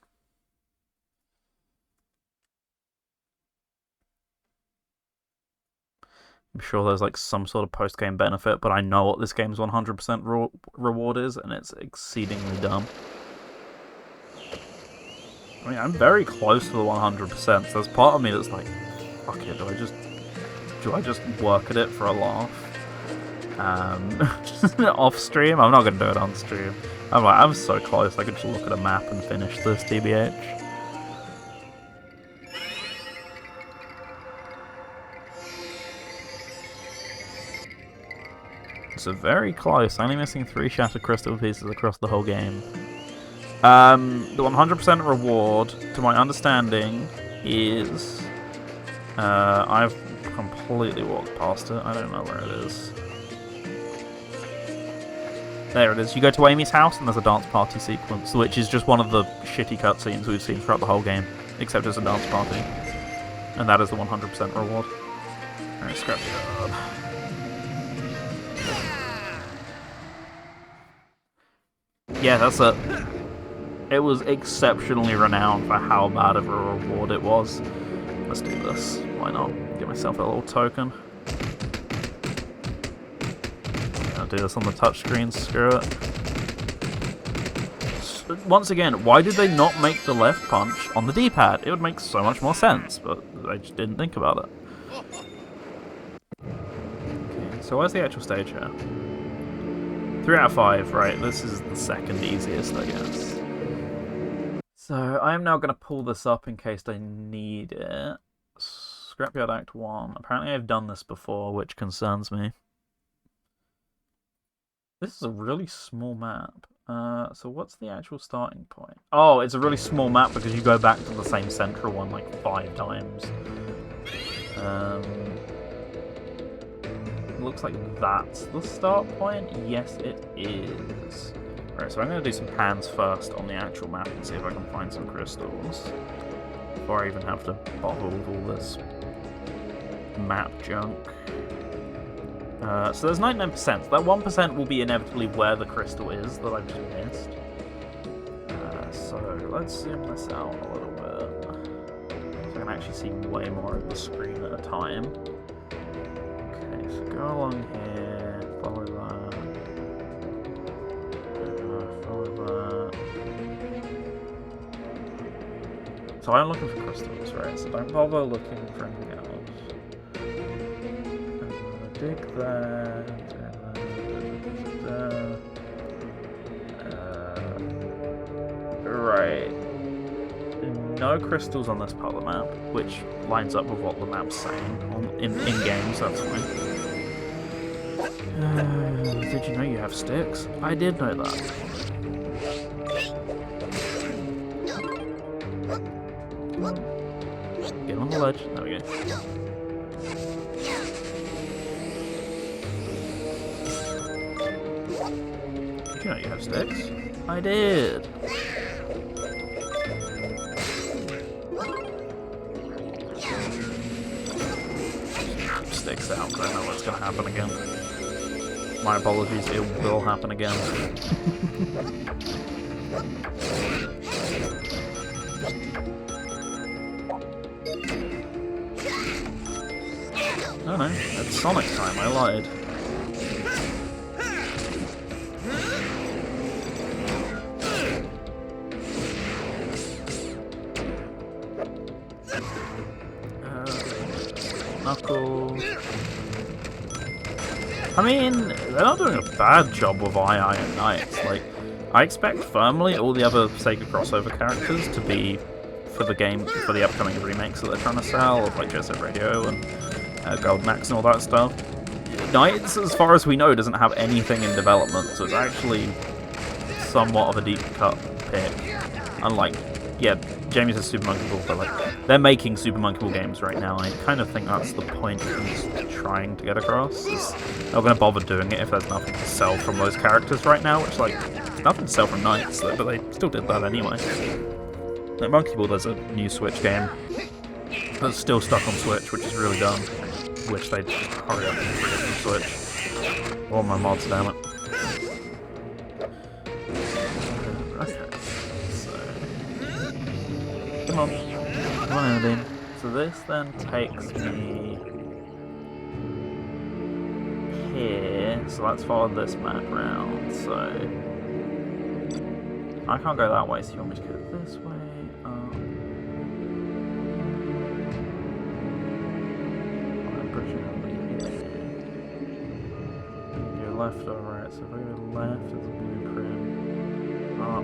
I'm sure there's like some sort of post-game benefit, but I know what this game's 100% reward is, and it's exceedingly dumb. I mean, I'm very close to the 100%, so there's part of me that's like, fuck it, do I just work at it for a laugh? Off stream? I'm not going to do it on stream. I'm so close, I could just look at a map and finish this, TBH. So very close, only missing 3 Shattered Crystal pieces across the whole game. The 100% reward, to my understanding, is... I've completely walked past it. I don't know where it is. There it is. You go to Amy's house and there's a dance party sequence, which is just one of the shitty cutscenes we've seen throughout the whole game, except it's a dance party. And that is the 100% reward. Alright, scrap it up. Yeah, that's it. It was exceptionally renowned for how bad of a reward it was. Let's do this. Why not? Get myself a little token. I'll do this on the touchscreen. Screw it. Once again, why did they not make the left punch on the D-pad? It would make so much more sense, but they just didn't think about it. Okay, so where's the actual stage here? 3 out of 5, right? This is the second easiest, I guess. So, I am now going to pull this up in case I need it. Scrapyard Act 1. Apparently I've done this before, which concerns me. This is a really small map. So what's the actual starting point? Oh, it's a really small map because you go back to the same central one like 5 times. Looks like that's the start point. Yes, it is. Right, so I'm going to do some pans first on the actual map and see if I can find some crystals before I even have to bother with all this map junk. So there's 99%. So that 1% will be inevitably where the crystal is that I've just missed. So let's zoom this out a little bit so I can actually see way more of the screen at a time. Okay, so go along here, follow that. Follow that. So I'm looking for crystals, right? So don't bother looking for anything else. Dig that. Right. No crystals on this part of the map, which lines up with what the map's saying in game, so that's fine. Did you know you have sticks? I did know that. Get on the ledge. There we go. Did you know you have sticks? I did. Sticks out, because I know what's going to happen again. My apologies, it will happen again. Oh no, it's Sonic time, I lied. Knuckles. I mean, they're not doing a bad job with II and Knights. Like, I expect firmly all the other Sega crossover characters to be for the game, for the upcoming remakes that they're trying to sell, of like Jet Set Radio and Golden Axe and all that stuff. Knights, as far as we know, doesn't have anything in development, so it's actually somewhat of a deep cut pick. Unlike, yeah, Jamie says Super Monkey Ball, but like, they're making Super Monkey Ball games right now. I kind of think that's the point he's trying to get across. He's not going to bother doing it if there's nothing to sell from those characters right now, which, like, there's nothing to sell from Knights, but they still did that anyway. Like, Monkey Ball, there's a new Switch game that's still stuck on Switch, which is really dumb. Wish they'd just hurry up and bring it from Switch. All my mods, damn it. Okay, so... Come on. Come on, Odin. So this then takes me... here, so let's follow this map round, so... I can't go that way, so you want me to go this way? Left or right, so if we go left is a blueprint, up,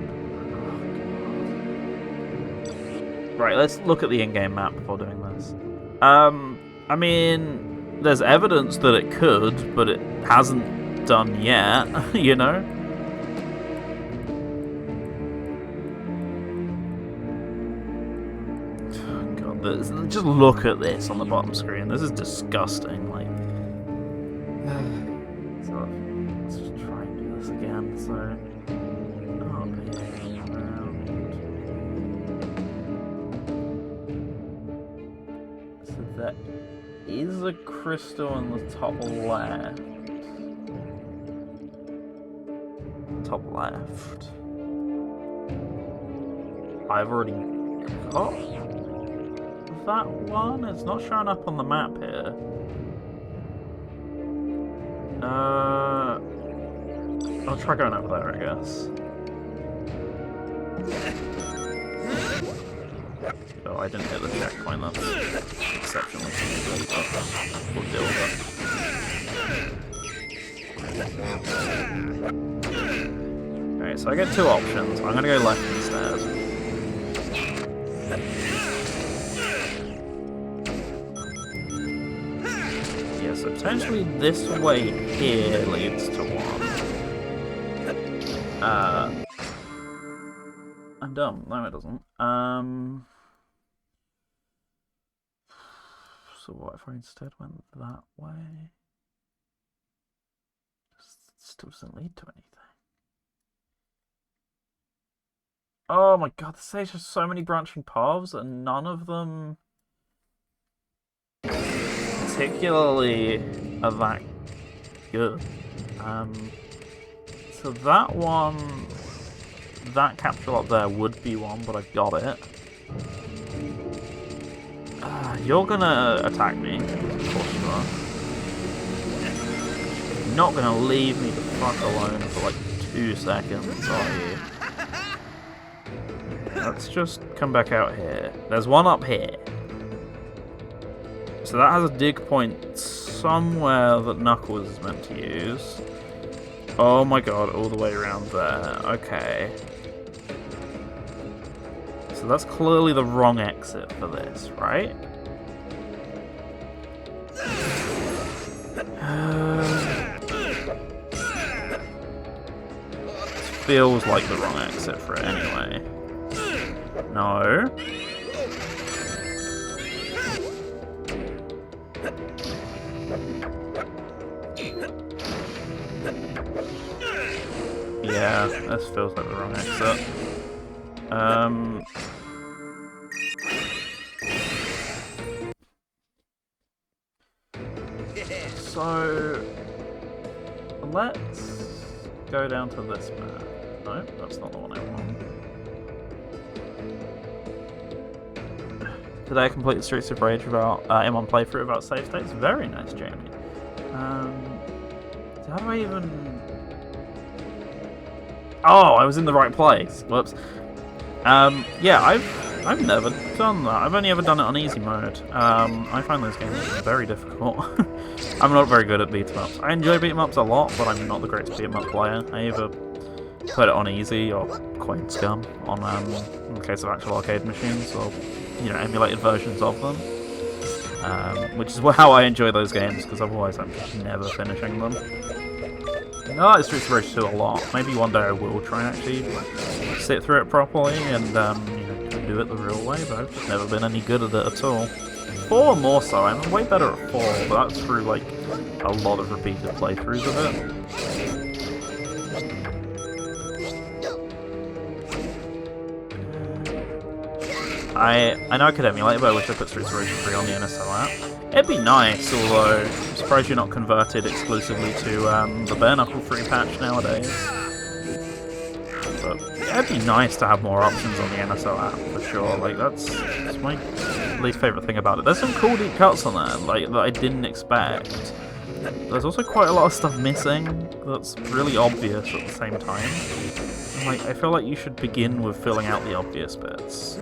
right, let's look at the in-game map before doing this. I mean, there's evidence that it could, but it hasn't done yet, you know? God, just look at this on the bottom screen, this is disgusting, like... Let's just try and do this again, so... Up here, around... So there is a crystal on the top left. Top left. I've already got that one? It's not showing up on the map here. I'll try going over there, I guess. Oh, I didn't hit the checkpoint, that's exceptionally stupid, but we'll deal with it. Alright, so I get two options. I'm gonna go left instead. Yeah, so potentially this way here leads to one. I'm dumb. No, it doesn't. So what if I instead went that way? Still doesn't lead to anything. Oh my god, the stage has so many branching paths and none of them particularly are that good. So that one, that capsule up there would be one, but I got it. You're gonna attack me, of course you are. You're not gonna leave me the fuck alone for like 2 seconds, are you? Let's just come back out here. There's one up here. So that has a dig point somewhere that Knuckles is meant to use. Oh my god, all the way around there. Okay. So that's clearly the wrong exit for this, right? Feels like the wrong exit for it anyway. No. Yeah, this feels like the wrong exit. So let's go down to this map. No, that's not the one I want. Today I completed Streets of Rage without in one playthrough without save states. Very nice, Jamie. So how do I even? Oh, I was in the right place. Whoops. Yeah, I've never done that. I've only ever done it on easy mode. I find those games very difficult. I'm not very good at beat 'em ups. I enjoy beat 'em ups a lot, but I'm not the greatest beat 'em up player. I either put it on easy or Coin Scum on, in the case of actual arcade machines, or, you know, emulated versions of them. Which is how I enjoy those games, because otherwise I'm just never finishing them. I like Streets of Rage 2 a lot. Maybe one day I will try and actually sit through it properly and, you know, do it the real way, but I've just never been any good at it at all. 4 more so. I'm way better at 4, but that's through, like, a lot of repeated playthroughs of it. I know I could emulate it, but I wish I put Streets of Rage 3 on the NSO app. It'd be nice, although I'm surprised you're not converted exclusively to the Bare Knuckle free patch nowadays. But yeah, it'd be nice to have more options on the NSO app, for sure. Like, that's my least favourite thing about it. There's some cool deep cuts on there, like, that I didn't expect. There's also quite a lot of stuff missing that's really obvious at the same time. And, like, I feel like you should begin with filling out the obvious bits,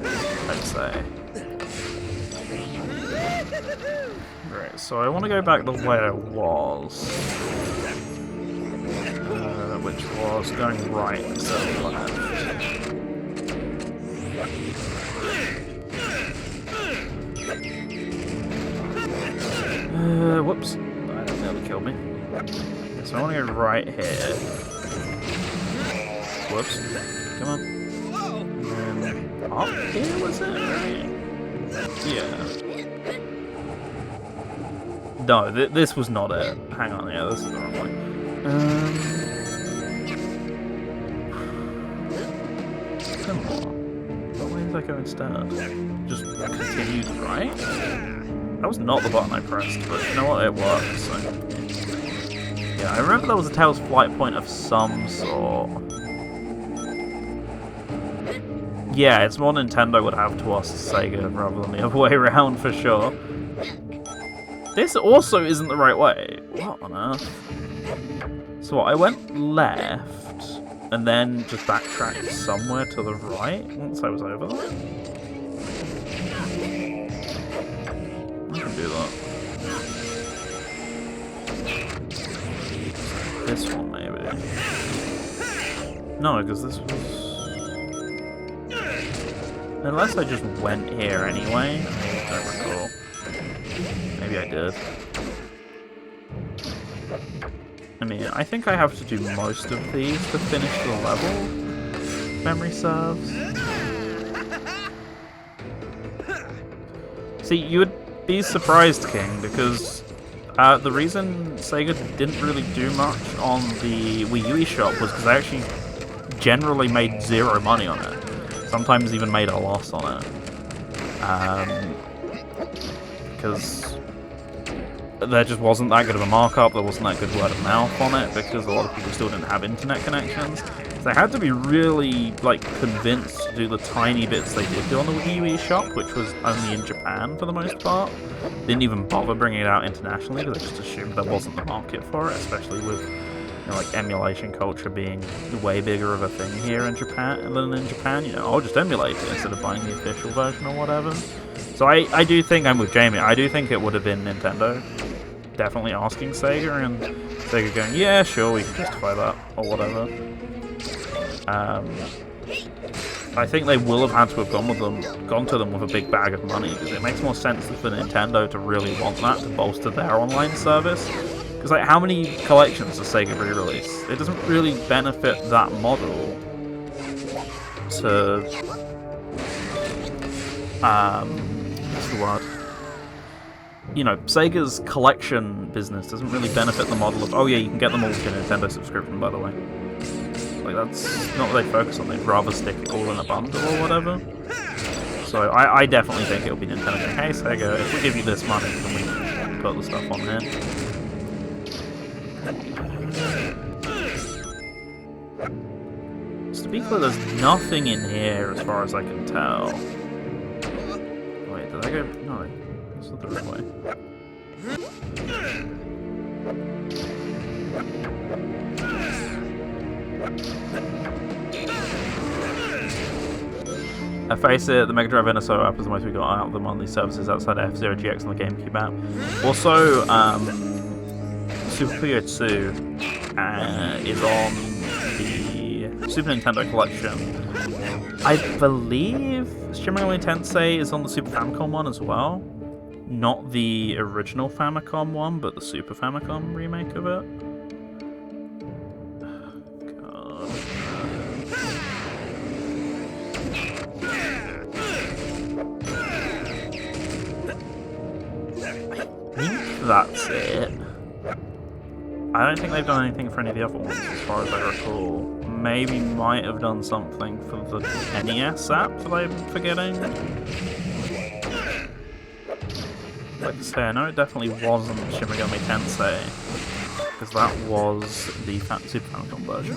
I'd say. Right, so I want to go back to where I was. Which was going right instead of left. Whoops. That nearly killed me. So I want to go right here. Whoops. Come on. And then up here, was it? Right? Yeah. No, this was not it. Hang on, yeah, this is the wrong way. Come on. What way did I go instead? Just continued right? That was not the button I pressed, but you know what? It worked, so... Yeah, I remember there was a Tails flight point of some sort. Yeah, it's more Nintendo would have to us Sega rather than the other way around, for sure. This also isn't the right way. What on earth? So what, I went left, and then just backtracked somewhere to the right once I was over there? I can do that. This one, maybe. No, because this was... Unless I just went here anyway. I don't recall. Maybe I did. I mean, I think I have to do most of these to finish the level, if memory serves. See, you would be surprised, King, because the reason Sega didn't really do much on the Wii U eShop was because they actually generally made zero money on it. Sometimes even made a loss on it. Because there just wasn't that good of a markup, there wasn't that good word of mouth on it, because a lot of people still didn't have internet connections. So they had to be really, like, convinced to do the tiny bits they did do on the Wii U eShop, which was only in Japan for the most part. Didn't even bother bringing it out internationally, because they just assumed there wasn't the market for it, especially with, you know, like, emulation culture being way bigger of a thing here in Japan than in Japan. You know, I'll just emulate it instead of buying the official version or whatever. So I do think, I'm with Jamie, I do think it would have been Nintendo definitely asking Sega, and Sega going, yeah, sure, we can justify that, or whatever. I think they will have had to have gone to them with a big bag of money, because it makes more sense for Nintendo to really want that to bolster their online service. Because, like, how many collections does Sega re-release? It doesn't really benefit that model to... what's the word? You know, Sega's collection business doesn't really benefit the model of, oh yeah, you can get them all with a Nintendo subscription, by the way. Like, that's not what they focus on. They'd rather stick it all in a bundle or whatever. So I definitely think it'll be Nintendo saying, hey Sega, if we give you this money, can we put the stuff on here? So to be clear, there's nothing in here as far as I can tell. Wait, did I go? No, this is the right way. I face it, the Mega Drive NSO app is the most we got out of the monthly services outside of F-Zero GX and the GameCube app. Also, Super Puyo 2 is on the Super Nintendo collection. I believe Shin Megami Tensei is on the Super Famicom one as well. Not the original Famicom one, but the Super Famicom remake of it. God. I think that's it. I don't think they've done anything for any of the other ones, as far as I recall. Maybe might have done something for the NES app that I'm forgetting. Like I say, I know it definitely wasn't Shin Megami Tensei, because that was the Super Famicom version.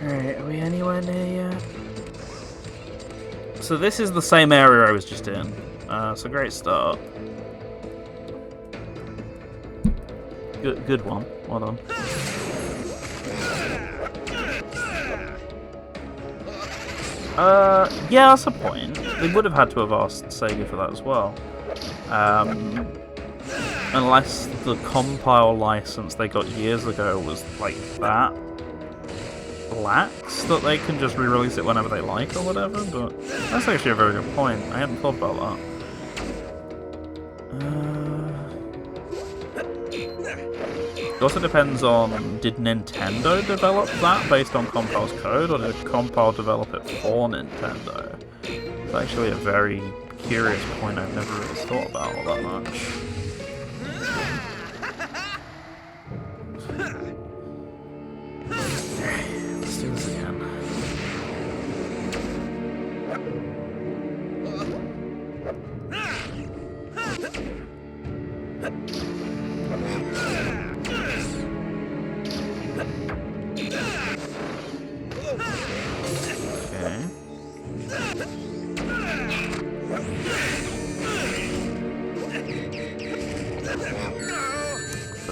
Alright, are we anywhere near yet? So this is the same area I was just in. So great start. Good one. Well done. Yeah, that's a point. They would have had to have asked Sega for that as well. Unless the compile license they got years ago was like that lax, that they can just re-release it whenever they like or whatever, but that's actually a very good point. I hadn't thought about that. It also depends on, did Nintendo develop that based on Compile's code, or did Compile develop it for Nintendo? It's actually a very curious point I've never really thought about all that much. Let's do this again.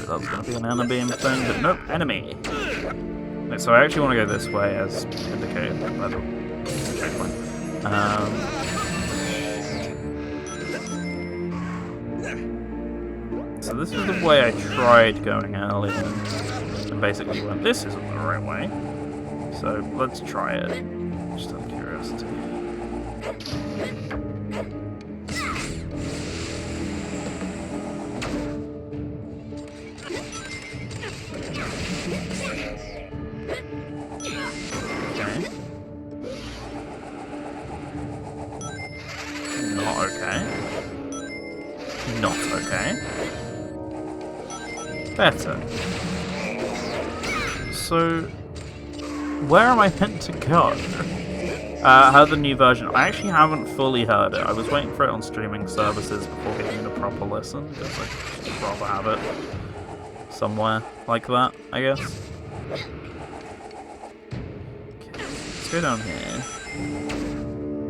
That's going to be an Ana Beam thing, but nope, enemy. Okay, so I actually want to go this way, as indicated by the checkpoint. So this is the way I tried going earlier, and basically went, this isn't the right way. So let's try it, just out of curiosity. Not okay. Better. So, where am I meant to go? I heard the new version. I actually haven't fully heard it. I was waiting for it on streaming services before giving it a proper listen, because I'd rather have it somewhere like that, I guess. Okay, let's go down here.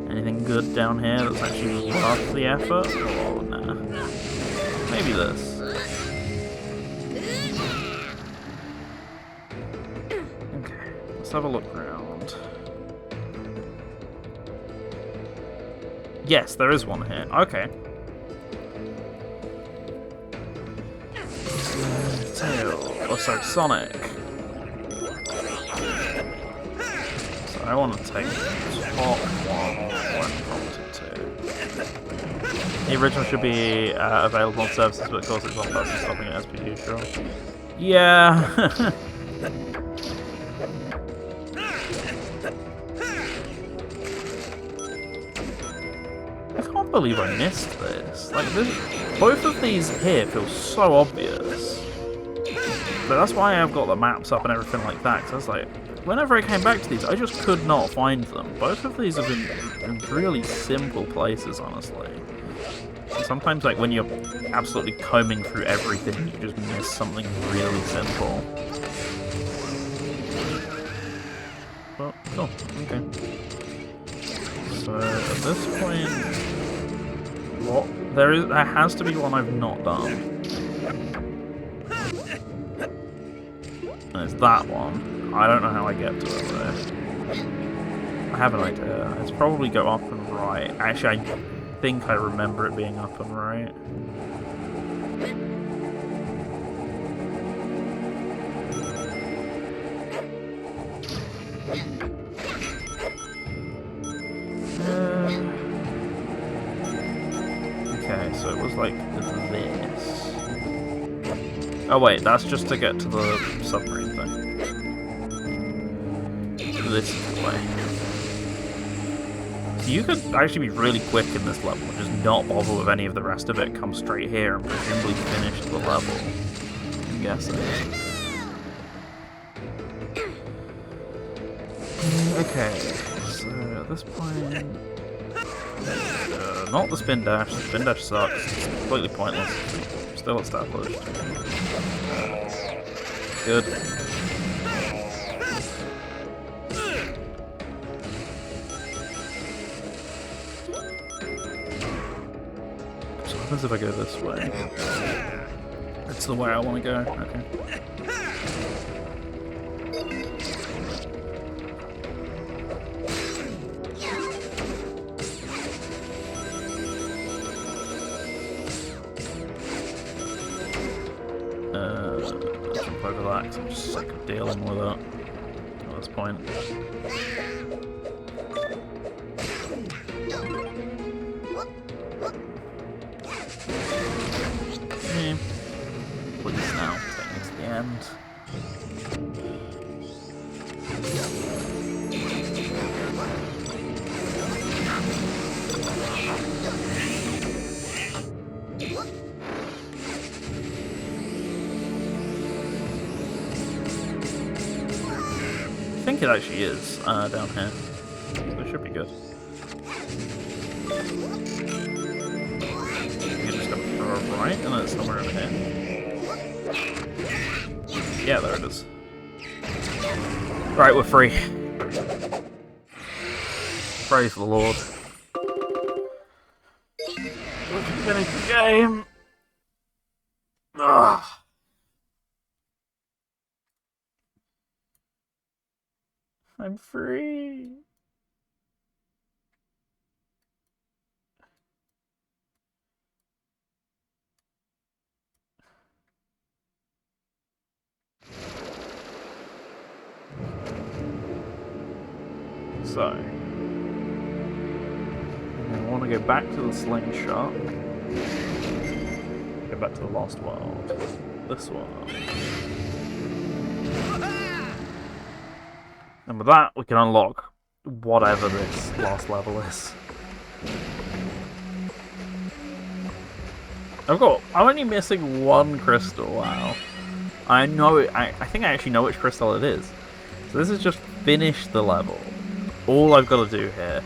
Anything good down here that's actually worth the effort? Oh, nah. Maybe this. Okay, let's have a look around. Yes, there is one here. Okay. Tail. Oh, sorry, Sonic. So I want to take the top one. The original should be available on services, but of course it's one person stopping it as per usual. Yeah. I can't believe I missed this. Like, both of these here feel so obvious. But that's why I've got the maps up and everything like that, because I was like, whenever I came back to these, I just could not find them. Both of these have been in really simple places, honestly. And sometimes, like, when you're absolutely combing through everything, you just miss something really simple. Well, cool. Okay. So, at this point, what? There has to be one I've not done. And it's that one. I don't know how I get to it, though. I have an idea. It's probably go up and right. Actually, I think I remember it being up and right. Okay, so it was like this. Oh wait, that's just to get to the submarine thing. This is the way. So you could actually be really quick in this level and just not bother with any of the rest of it, come straight here and presumably finish the level. I'm guessing. Okay, so at this point... not the spin dash. The spin dash sucks. It's completely pointless. Still established. Good. So what happens if I go this way? It's the way I want to go. Okay. Relax, I'm just sick of dealing with it at this point. Please now, take me to the end. I think it actually is down here. So it should be good. You just gotta throw it right, and then it's somewhere over here. Yeah, there it is. Right, we're free. Praise the Lord. Let's finish the game. Ugh. I'm free. So, I want to go back to the slingshot. Go back to the Lost World. This one. And with that, we can unlock whatever this last level is. I'm only missing one crystal, wow. I think I actually know which crystal it is. So this is just finish the level. All I've got to do here.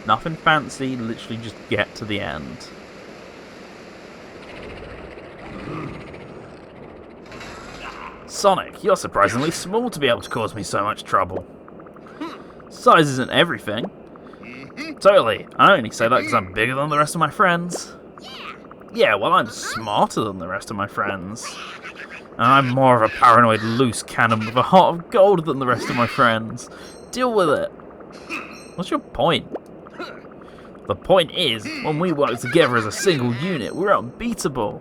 Nothing fancy, literally just get to the end. Sonic, you're surprisingly small to be able to cause me so much trouble. Size isn't everything. Totally, I only say that because I'm bigger than the rest of my friends. Yeah, well, I'm smarter than the rest of my friends. And I'm more of a paranoid loose cannon with a heart of gold than the rest of my friends. Deal with it. What's your point? The point is, when we work together as a single unit, we're unbeatable.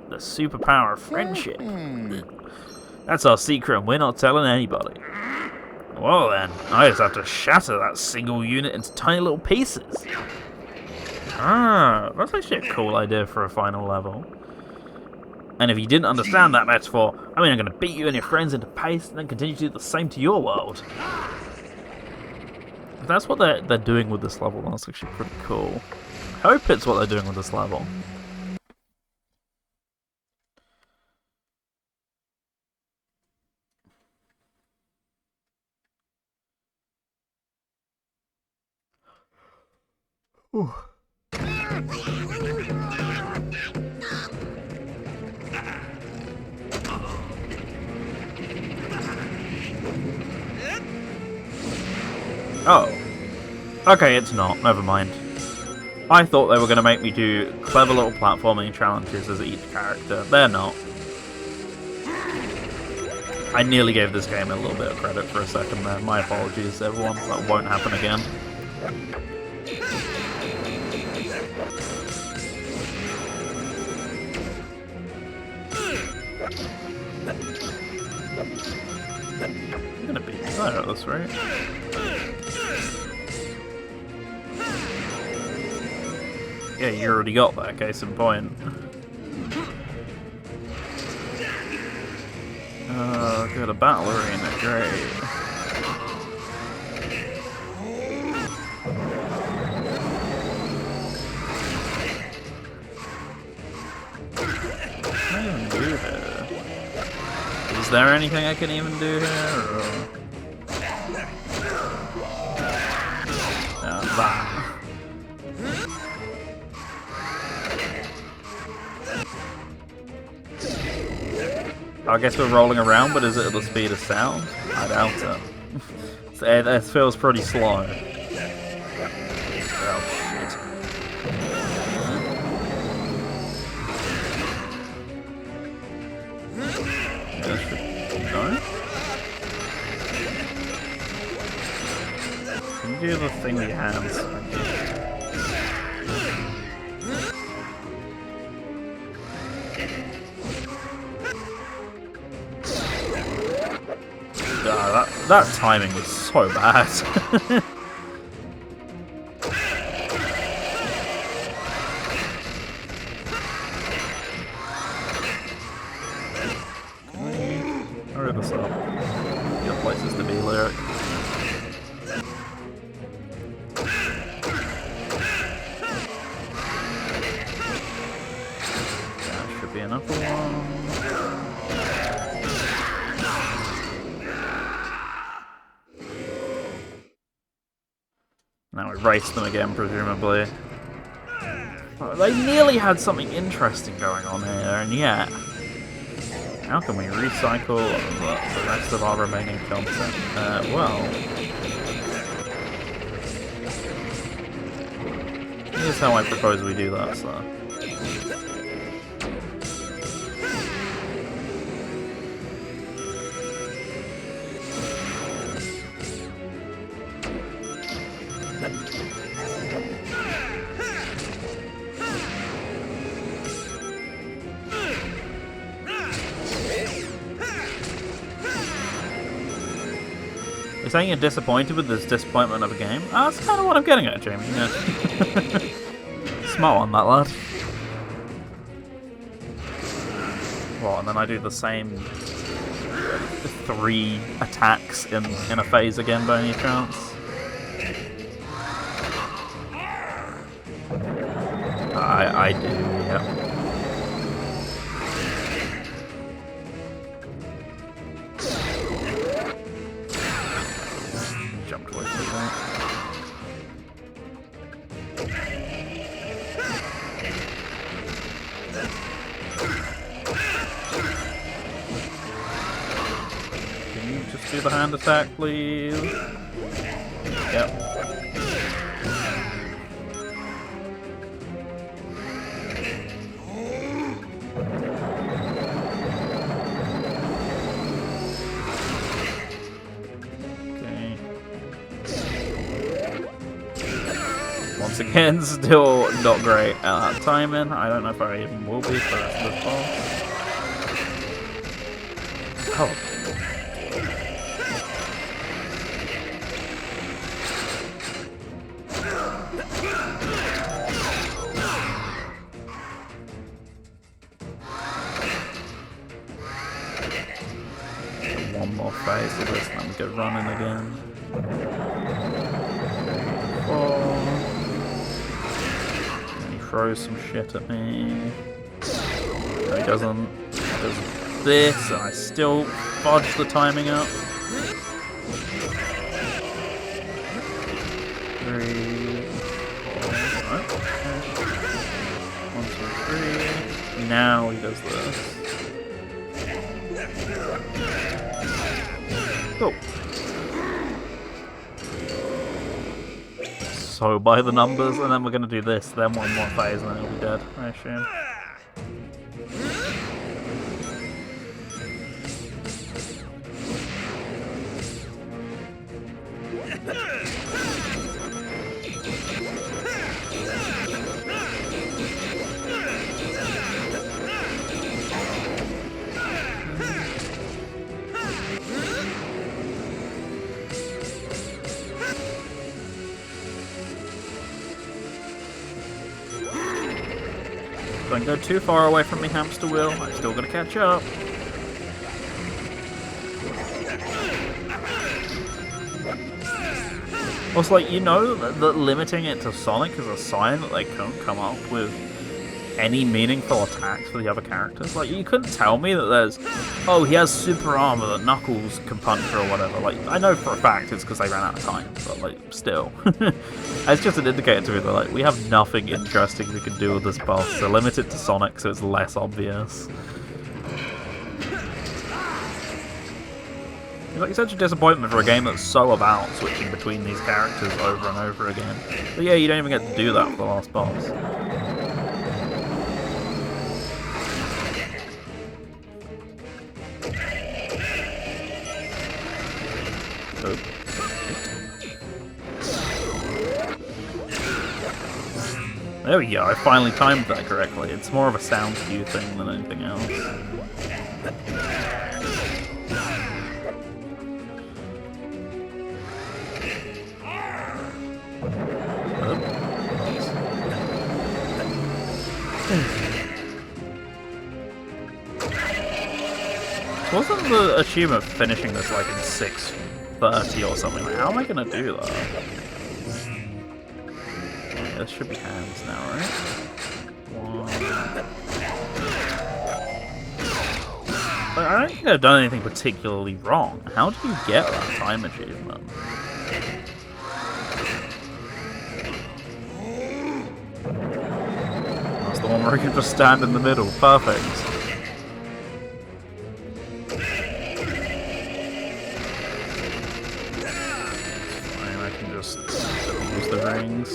The superpower of friendship. That's our secret and we're not telling anybody. Well then, I just have to shatter that single unit into tiny little pieces. Ah, that's actually a cool idea for a final level. And if you didn't understand that metaphor, I mean I'm going to beat you and your friends into paste and then continue to do the same to your world. If that's what they're doing with this level, that's actually pretty cool. I hope it's what they're doing with this level. Ooh. Oh. Okay, it's not. Never mind. I thought they were going to make me do clever little platforming challenges as each character. They're not. I nearly gave this game a little bit of credit for a second there. My apologies, everyone. That won't happen again. I'm gonna beat you there at this rate. Yeah, you already got that, case in point. Oh, good, a battle arena, great. What can I even do here? Is there anything I can even do here? Or... that. I guess we're rolling around, but is it at the speed of sound? I doubt it. It feels pretty slow. Oh, shit. Yeah, should... No? Can you do the thing with your hands? That timing was so bad. Hurry this up. Get places to be, Lyric. That should be another one. Now we race them again, presumably. Oh, they nearly had something interesting going on here, and yet... How can we recycle the rest of our remaining content? Well... Here's how I propose we do that, so... You're saying you're disappointed with this disappointment of a game? That's kind of what I'm getting at, Jamie. Yeah. Smart one, that lad. What, and then I do the same 3 attacks in a phase again by any chance? I do, yeah. Jumped way too late. Can you just do the hand attack, please? Yep. Once again, still not great at timing. I don't know if I even will be for the rest of this boss. Oh. One more phase of this, and then we go running again. 4. Throws some shit at me. No, he doesn't. He does this, and I still fudge the timing up. 3, 4, right. 1, 2, 3. Now he does this. Cool. So by the numbers, and then we're gonna do this, then one more phase, and then he'll be dead, I assume. Don't go too far away from me, hamster wheel. I'm still gonna catch up. Also, like, you know that limiting it to Sonic is a sign that they couldn't come up with any meaningful attacks for the other characters. Like, you couldn't tell me that there's, oh, he has super armor that Knuckles can punch or whatever. Like, I know for a fact it's because they ran out of time, but, like, still. It's just an indicator to me that, like, we have nothing interesting we can do with this boss, so limit it to Sonic so it's less obvious. It's like such a disappointment for a game that's so about switching between these characters over and over again. But yeah, you don't even get to do that for the last boss. There we go, I finally timed that correctly. It's more of a sound cue thing than anything else. Wasn't the achievement finishing this like in 6:30 or something? Like, how am I gonna do that? Okay, this should be hands now, right? But I don't think I've done anything particularly wrong. How do you get that time achievement? That's the one where I can just stand in the middle. Perfect. Use the rings.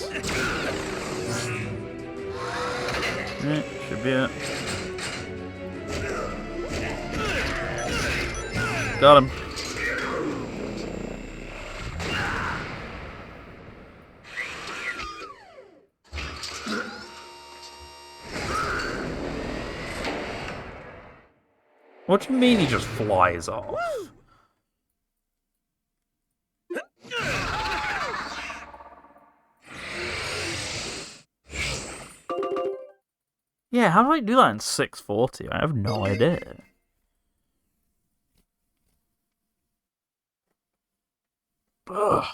Yeah, should be it. Got him. What do you mean he just flies off? Yeah, how do I do that in 6:40? I have no idea. Ugh.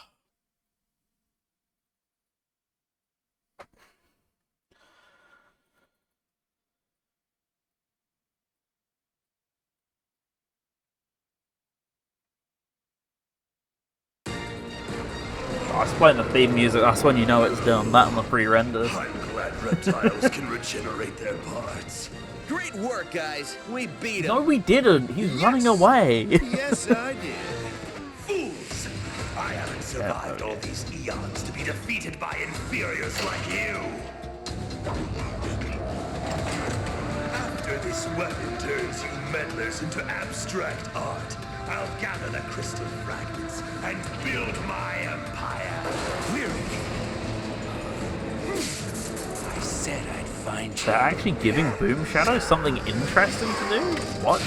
I was playing the theme music, that's when you know it's done. That and the pre-renders. I'm glad reptiles can regenerate their parts. Great work, guys. We beat him. No, we didn't. He's running away. Yes, I did. Fools! I haven't survived all these eons to be defeated by inferiors like you. After this weapon turns you meddlers into abstract art, I'll gather the crystal fragments and build my empire. Clearly. I said I'd find you. They're actually giving Boom Shadow something interesting to do? What?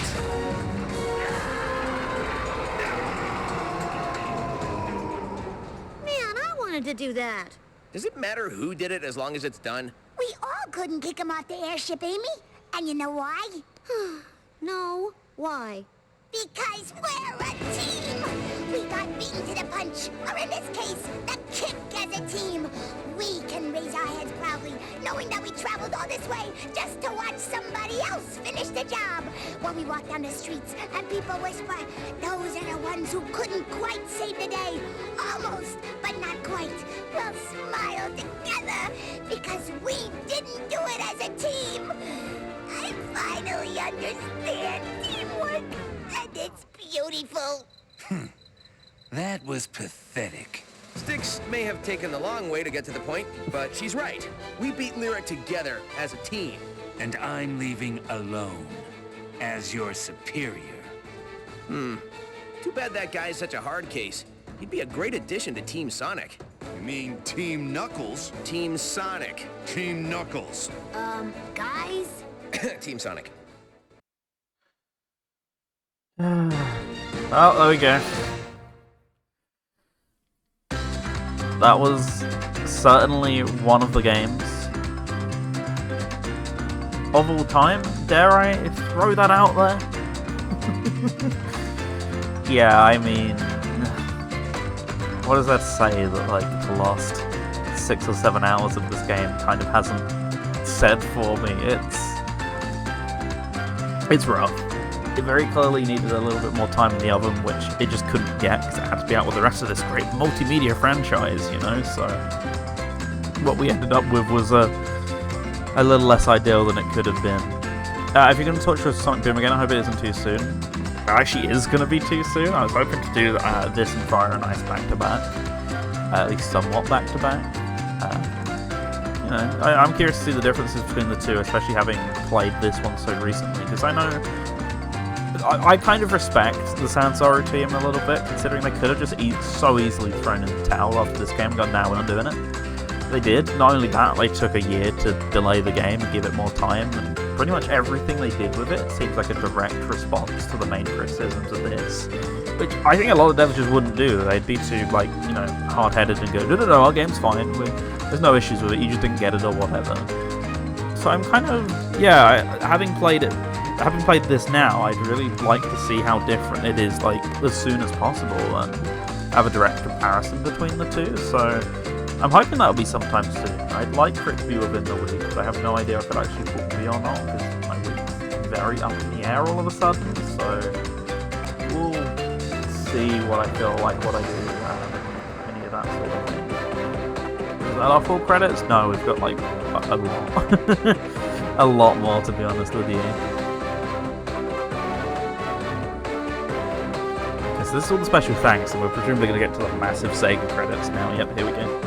Man, I wanted to do that. Does it matter who did it as long as it's done? We all couldn't kick him off the airship, Amy. And you know why? No. Why? Because we're a team! We got beaten to the punch, or in this case, the kick as a team. We can raise our heads proudly, knowing that we traveled all this way just to watch somebody else finish the job. When we walk down the streets and people whisper, those are the ones who couldn't quite save the day. Almost, but not quite. We'll smile together, because we didn't do it as a team. I finally understand teamwork. And it's beautiful. That was pathetic. Styx may have taken the long way to get to the point, but she's right. We beat Lyric together as a team. And I'm leaving alone as your superior. Too bad that guy's such a hard case. He'd be a great addition to Team Sonic. You mean Team Knuckles? Team Sonic. Team Knuckles. Guys? Team Sonic. Oh, there we go. That was certainly one of the games of all time. Dare I throw that out there? Yeah, I mean, what does that say that like the last 6 or 7 hours of this game kind of hasn't said for me? It's rough. It very clearly needed a little bit more time in the oven, which it just couldn't get because it had to be out with the rest of this great multimedia franchise, you know. So what we ended up with was a little less ideal than it could have been. If you're going to touch with Sonic Boom again, I hope it isn't too soon. It actually is going to be too soon. I was hoping to do this and Fire and Ice back to back, at least somewhat back to back. You know, I'm curious to see the differences between the two, especially having played this one so recently, because I know I kind of respect the Sansaro team a little bit, considering they could have just so easily thrown in the towel after this game and gone, "Now we're not doing it." They did. Not only that, they took a year to delay the game and give it more time, and pretty much everything they did with it seems like a direct response to the main criticisms of this, which I think a lot of devs just wouldn't do. They'd be too, like, you know, hard-headed and go, no, our game's fine, there's no issues with it, you just didn't get it or whatever. So I'm kind of, yeah, having played this now, I'd really like to see how different it is, like, as soon as possible, and have a direct comparison between the two, so I'm hoping that'll be sometime soon. I'd like for it to be within the week, but I have no idea if it actually will be or not, because my week's very up in the air all of a sudden, so we'll see what I feel like, what I do, any of that sort of thing. Is that our full credits? No, we've got, like, a lot. A lot more, to be honest with you. So this is all the special thanks, and we're presumably going to get to the massive Sega credits now. Yep, here we go.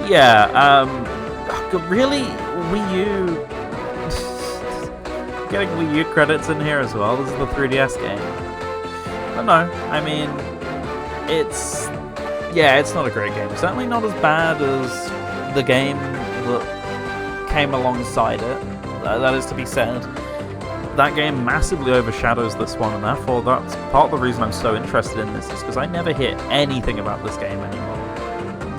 Yeah, really? Wii U... Getting Wii U credits in here as well. This is the 3DS game. But no, I mean, it's... Yeah, it's not a great game. Certainly not as bad as the game that came alongside it. That is to be said. That game massively overshadows this one, and therefore that's part of the reason I'm so interested in this, is because I never hear anything about this game anymore.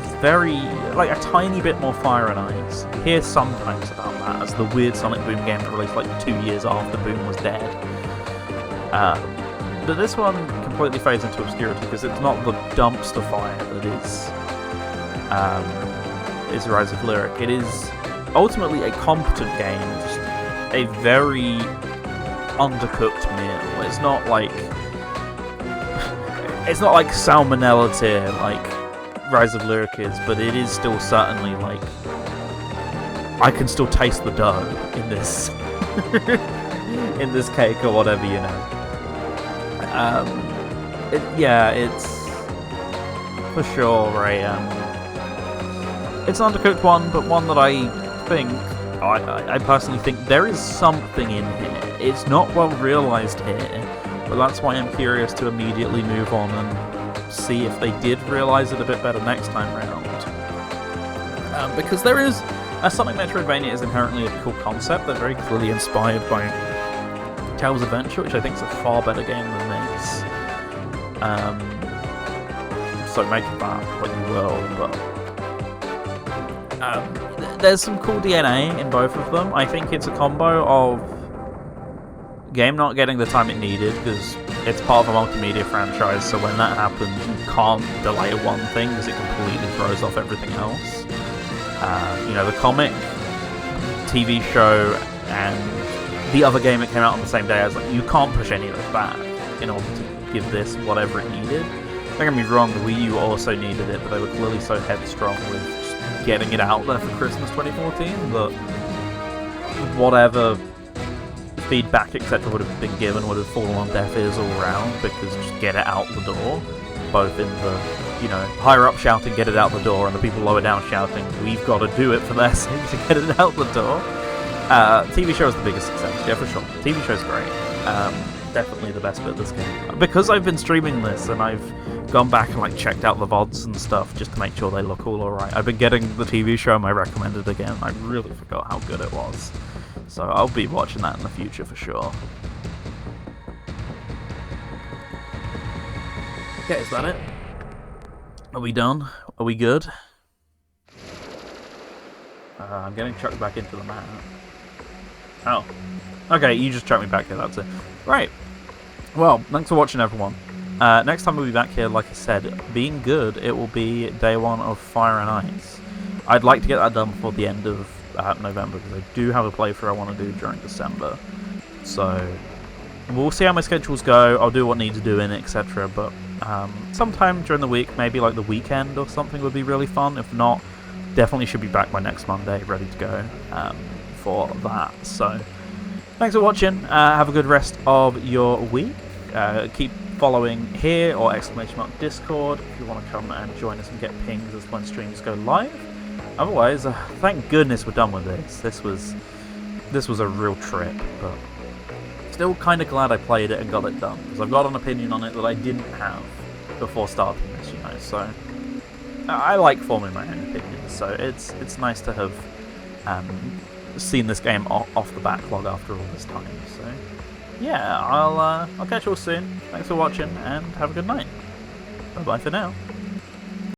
It's very, like, a tiny bit more Fire and Ice. You hear sometimes about that, as the weird Sonic Boom game that released like 2 years after Boom was dead. But this one completely fades into obscurity, because it's not the dumpster fire that is Rise of Lyric. It is ultimately a competent game, just a very undercooked meal. It's not like salmonella tier like Rise of Lyric is, but it is still certainly like, I can still taste the dough in this in this cake or whatever, you know. It's for sure it's an undercooked one, but one that I think I personally think there is something in here. It's not well realised here, but that's why I'm curious to immediately move on and see if they did realise it a bit better next time round. Because there is... Sonic Metroidvania is inherently a cool concept. They're very clearly inspired by Tails Adventure, which I think is a far better game than this. So make of that what you will, but... there's some cool DNA in both of them. I think it's a combo of game not getting the time it needed, because it's part of a multimedia franchise, so when that happens you can't delay one thing because it completely throws off everything else. You know, the comic, TV show, and the other game that came out on the same day, I was like, you can't push any of this back in order to give this whatever it needed. Don't get me wrong, the Wii U also needed it, but they were clearly so headstrong with getting it out there for Christmas 2014 that whatever feedback etc. would have been given would have fallen on deaf ears all around, because just get it out the door, both in the, you know, higher up shouting get it out the door and the people lower down shouting we've got to do it for their sake to get it out the door. TV show is the biggest success, yeah, for sure. TV show's great. Definitely the best bit of this game. Because I've been streaming this and I've gone back and like checked out the VODs and stuff just to make sure they look all alright. I've been getting the TV show I recommended again. I really forgot how good it was. So I'll be watching that in the future for sure. Okay, is that it? Are we done? Are we good? I'm getting chucked back into the map. Oh. Okay, you just chucked me back here, that's it. Right. Well, thanks for watching, everyone. Next time we'll be back here, like I said, being good, it will be day 1 of Fire and Ice. I'd like to get that done before the end of November, because I do have a playthrough I want to do during December. So, we'll see how my schedules go, I'll do what needs doing, etc. But sometime during the week, maybe like the weekend or something would be really fun. If not, definitely should be back by next Monday, ready to go for that. So, thanks for watching, have a good rest of your week. Keep following here or !Discord if you want to come and join us and get pings as when streams go live. Otherwise, thank goodness we're done with this. This was a real trip, but still kind of glad I played it and got it done, because I've got an opinion on it that I didn't have before starting this, you know. So I like forming my own opinions. So it's nice to have seen this game off the backlog after all this time. So yeah, I'll catch you all soon. Thanks for watching and have a good night. Bye bye for now.